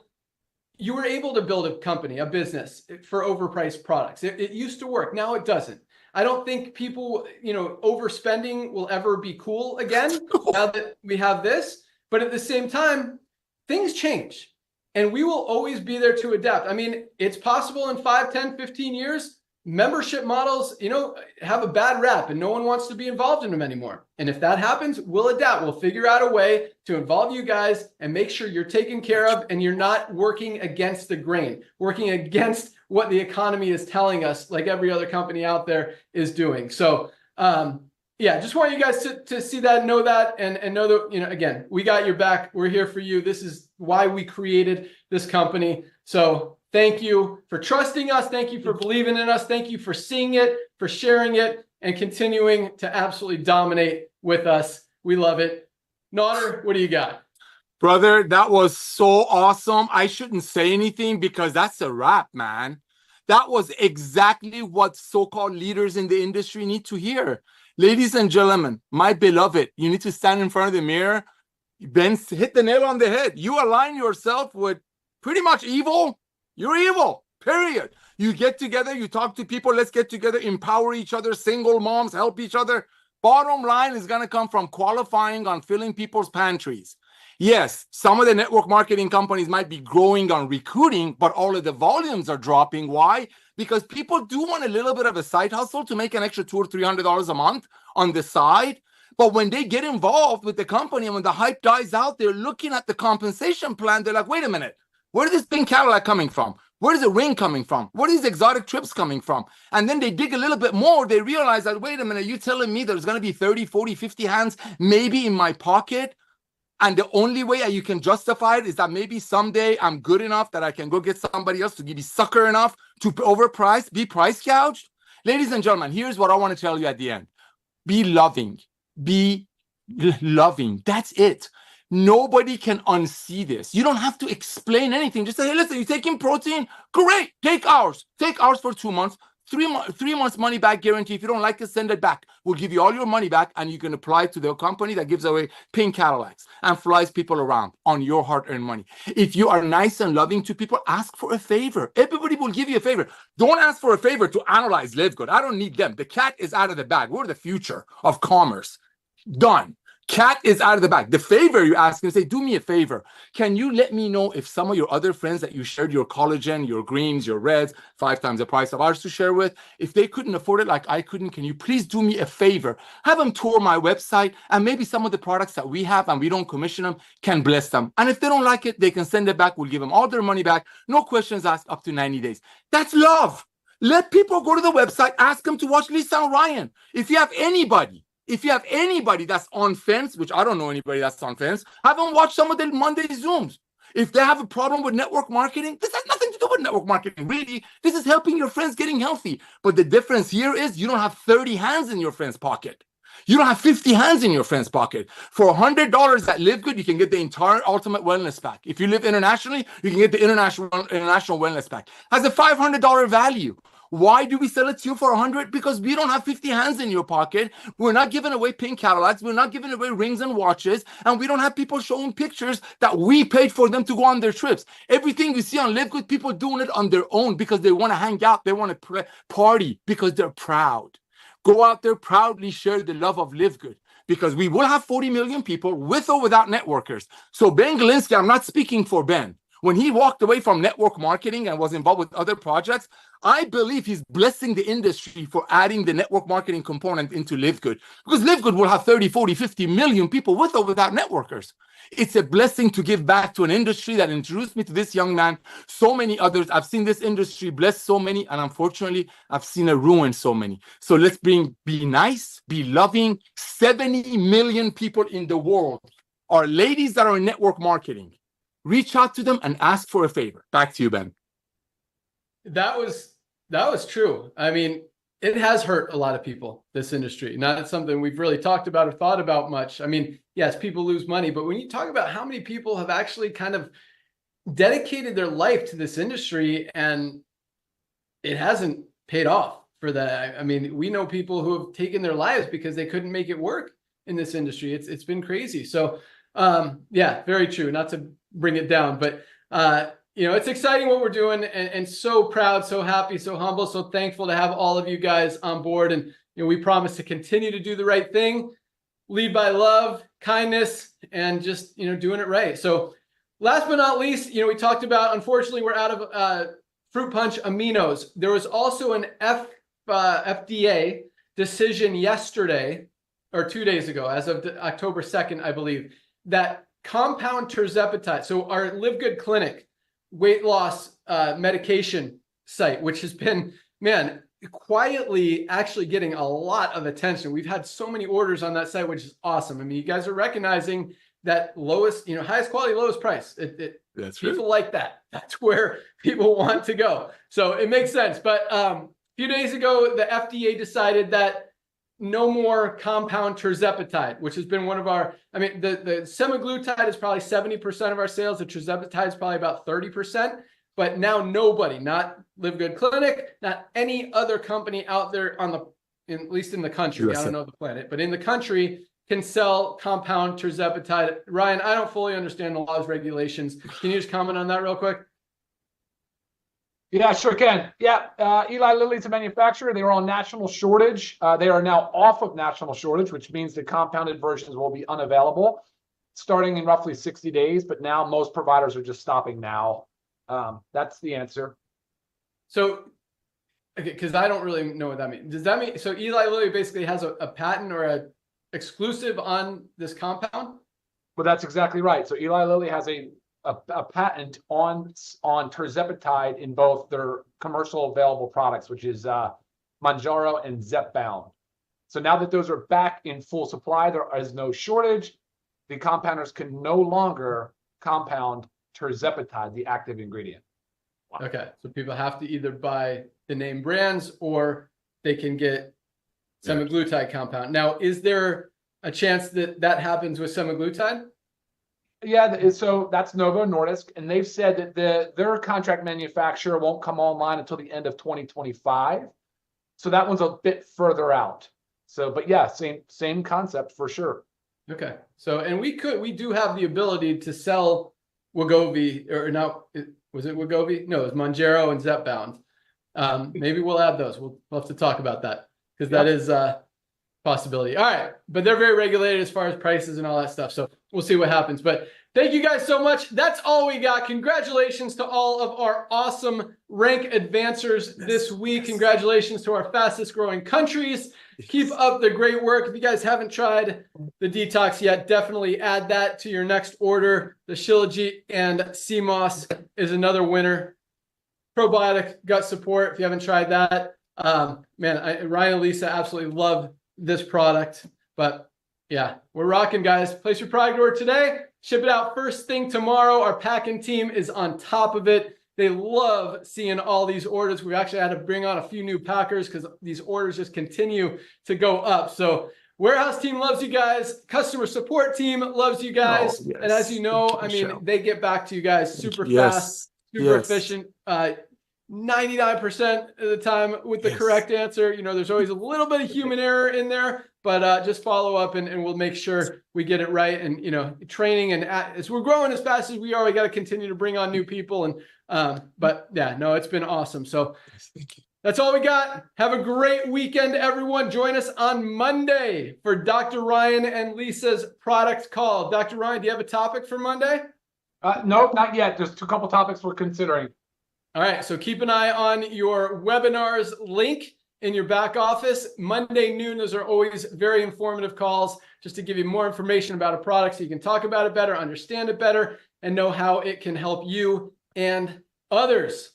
you were able to build a company, a business for overpriced products. It used to work. Now it doesn't. I don't think people, overspending will ever be cool again now that we have this. But at the same time, things change, and we will always be there to adapt. I mean, it's possible in 5, 10, 15 years, membership models, have a bad rap and no one wants to be involved in them anymore. And if that happens, we'll adapt. We'll figure out a way to involve you guys and make sure you're taken care of and you're not working against the grain, working against what the economy is telling us, like every other company out there is doing. So, yeah, just want you guys to see that, know that, and know that, again, we got your back. We're here for you. This is why we created this company. So Thank you for trusting us. Thank you for believing in us. Thank you for seeing it, for sharing it, and continuing to absolutely dominate with us. We love it. Nader, what do you got? Brother, that was so awesome. I shouldn't say anything because that's a wrap, man. That was exactly what so-called leaders in the industry need to hear. Ladies and gentlemen, my beloved, you need to stand in front of the mirror. Ben hit the nail on the head. You align yourself with pretty much evil. You're evil, period. You get together, you talk to people, let's get together, empower each other, single moms, help each other. Bottom line is going to come from qualifying on filling people's pantries. Yes, some of the network marketing companies might be growing on recruiting, but all of the volumes are dropping. Why? Because people do want a little bit of a side hustle to make an extra $200 or $300 a month on the side. But when they get involved with the company and when the hype dies out, they're looking at the compensation plan. They're like, wait a minute, where is this pink Cadillac coming from? Where is the ring coming from? Where are these exotic trips coming from? And then they dig a little bit more. They realize that, wait a minute, you're telling me there's going to be 30, 40, 50 hands maybe in my pocket? And the only way you can justify it is that maybe someday I'm good enough that I can go get somebody else to be sucker enough to overprice, be price gouged. Ladies and gentlemen, here's what I want to tell you at the end. Be loving. Be loving. That's it. Nobody can unsee this. You don't have to explain anything. Just say, hey, listen, you're taking protein? Great. Take ours. Take ours for 2 months. 3 months money back guarantee. If you don't like it, send it back. We'll give you all your money back, and you can apply it to the company that gives away pink Cadillacs and flies people around on your hard-earned money. If you are nice and loving to people, ask for a favor. Everybody will give you a favor. Don't ask for a favor to analyze LiveGood. I don't need them. The cat is out of the bag. We're the future of commerce. Done. Cat is out of the bag. The favor you ask and say, do me a favor. Can you let me know if some of your other friends that you shared your collagen, your greens, your reds, 5 times the price of ours to share with, if they couldn't afford it like I couldn't, can you please do me a favor? Have them tour my website, and maybe some of the products that we have and we don't commission them can bless them. And if they don't like it, they can send it back. We'll give them all their money back. No questions asked, up to 90 days. That's love. Let people go to the website, ask them to watch Lisa and Ryan. If you have anybody that's on fence, which I don't know anybody that's on fence, have them watch some of the Monday Zooms. If they have a problem with network marketing, this has nothing to do with network marketing, really. This is helping your friends getting healthy. But the difference here is you don't have 30 hands in your friend's pocket. You don't have 50 hands in your friend's pocket. For $100 at LiveGood, you can get the entire Ultimate Wellness Pack. If you live internationally, you can get the International Wellness Pack. Has a $500 value. Why do we sell it to you for $100? Because we don't have 50 hands in your pocket. We're not giving away pink Cadillacs. We're not giving away rings and watches. And we don't have people showing pictures that we paid for them to go on their trips. Everything you see on LiveGood, people doing it on their own because they want to hang out. They want to party because they're proud. Go out there, proudly share the love of LiveGood, because we will have 40 million people with or without networkers. So Ben Glinsky, I'm not speaking for Ben. When he walked away from network marketing and was involved with other projects, I believe he's blessing the industry for adding the network marketing component into LiveGood, because LiveGood will have 30, 40, 50 million people with or without networkers. It's a blessing to give back to an industry that introduced me to this young man, so many others. I've seen this industry bless so many, and unfortunately, I've seen it ruin so many. So let's be nice, be loving. 70 million people in the world are ladies that are in network marketing. Reach out to them and ask for a favor. Back to you, Ben. That was true. I mean, it has hurt a lot of people, this industry. Not something we've really talked about or thought about much. I mean, yes, people lose money, but when you talk about how many people have actually kind of dedicated their life to this industry and it hasn't paid off for that. I mean, we know people who have taken their lives because they couldn't make it work in this industry. It's been crazy. So yeah, very true. Not to bring it down, but you know, it's exciting what we're doing, and so proud, so happy, so humble, so thankful to have all of you guys on board. And you know, we promise to continue to do the right thing, lead by love, kindness, and just, you know, doing it right. So last but not least, you know, we talked about, unfortunately, we're out of fruit punch aminos. There was also an FDA decision yesterday, or 2 days ago, as of October 2nd, I believe, that compound terzepatide, so our LiveGood clinic weight loss medication site, which has been, man, quietly actually getting a lot of attention. We've had so many orders on that site, which is awesome. I mean, you guys are recognizing that lowest, highest quality, lowest price. That's People true. like that. That's where people want to go. So it makes sense. But a few days ago, the FDA decided that no more compound terzepatide, which has been one of our, the semaglutide is probably 70% of our sales. The terzepatide is probably about 30%. But now nobody, not Live Good Clinic, not any other company out there at least in the country, USA. I don't know the planet, but in the country can sell compound terzepatide. Ryan, I don't fully understand the laws, regulations. Can you just comment on that real quick? Yeah, sure can. Yeah, Eli Lilly's a manufacturer. They were on national shortage. They are now off of national shortage, which means the compounded versions will be unavailable starting in roughly 60 days. But now most providers are just stopping now. That's the answer. So, okay, because I don't really know what that means. Does that mean, so Eli Lilly basically has a patent or a exclusive on this compound? Well, that's exactly right. So Eli Lilly has a patent on terzepatide in both their commercial available products, which is Mounjaro and Zepbound. So now that those are back in full supply, there is no shortage. The compounders can no longer compound terzepatide, the active ingredient. Wow. Okay, so people have to either buy the name brands or they can get semaglutide compound. Now, is there a chance that that happens with semaglutide? Yeah, so that's Novo Nordisk, and they've said that their contract manufacturer won't come online until the end of 2025. So that one's a bit further out. So, but yeah, same concept for sure. Okay, so and we do have the ability to sell Wegovy, or not? Was it Wegovy? No, it was Mounjaro and Zepbound. Maybe we'll add those. We'll have to talk about that because that is a possibility. All right, but they're very regulated as far as prices and all that stuff. So we'll see what happens. But thank you guys so much. That's all we got. Congratulations to all of our awesome rank advancers this week. Congratulations to our fastest growing countries. Keep up the great work. If you guys haven't tried the detox yet, definitely add that to your next order. The Shilajit and CMOS is another winner. Probiotic gut support, if you haven't tried that. Man, Ryan and Lisa absolutely love this product. But yeah, we're rocking, guys. Place your product order today. Ship it out first thing tomorrow. Our packing team is on top of it. They love seeing all these orders. We've actually had to bring on a few new packers because these orders just continue to go up. So warehouse team loves you guys. Customer support team loves you guys. Oh, yes. And as you know, they get back to you guys super fast, super efficient. 99% of the time with the correct answer. There's always a little bit of human error in there, but just follow up and we'll make sure we get it right. And, training, and as we're growing as fast as we are, we got to continue to bring on new people. And, but yeah, no, it's been awesome. So that's all we got. Have a great weekend, everyone. Join us on Monday for Dr. Ryan and Lisa's product call. Dr. Ryan, do you have a topic for Monday? Nope, not yet. Just a couple topics we're considering. All right, so keep an eye on your webinars link in your back office. Monday noon, those are always very informative calls just to give you more information about a product so you can talk about it better, understand it better, and know how it can help you and others.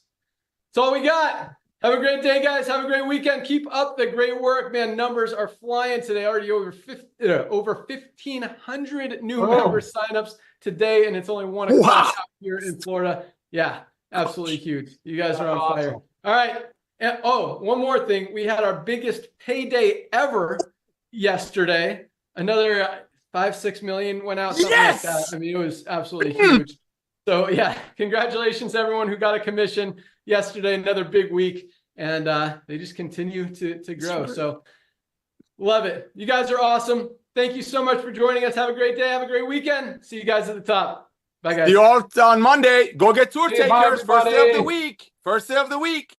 That's all we got. Have a great day, guys. Have a great weekend. Keep up the great work. Man, numbers are flying today. Already over 1,500 new member signups today, and it's only 1 o'clock out here in Florida. Yeah. Absolutely huge. You guys are on fire. All right. And one more thing. We had our biggest payday ever yesterday. Another 5-6 million went out. Something like that. It was absolutely huge. So yeah, congratulations to everyone who got a commission yesterday. Another big week. And they just continue to grow. So love it. You guys are awesome. Thank you so much for joining us. Have a great day. Have a great weekend. See you guys at the top. Bye, guys. See you all on Monday. Go get tour takers. Bye, First day of the week. First day of the week.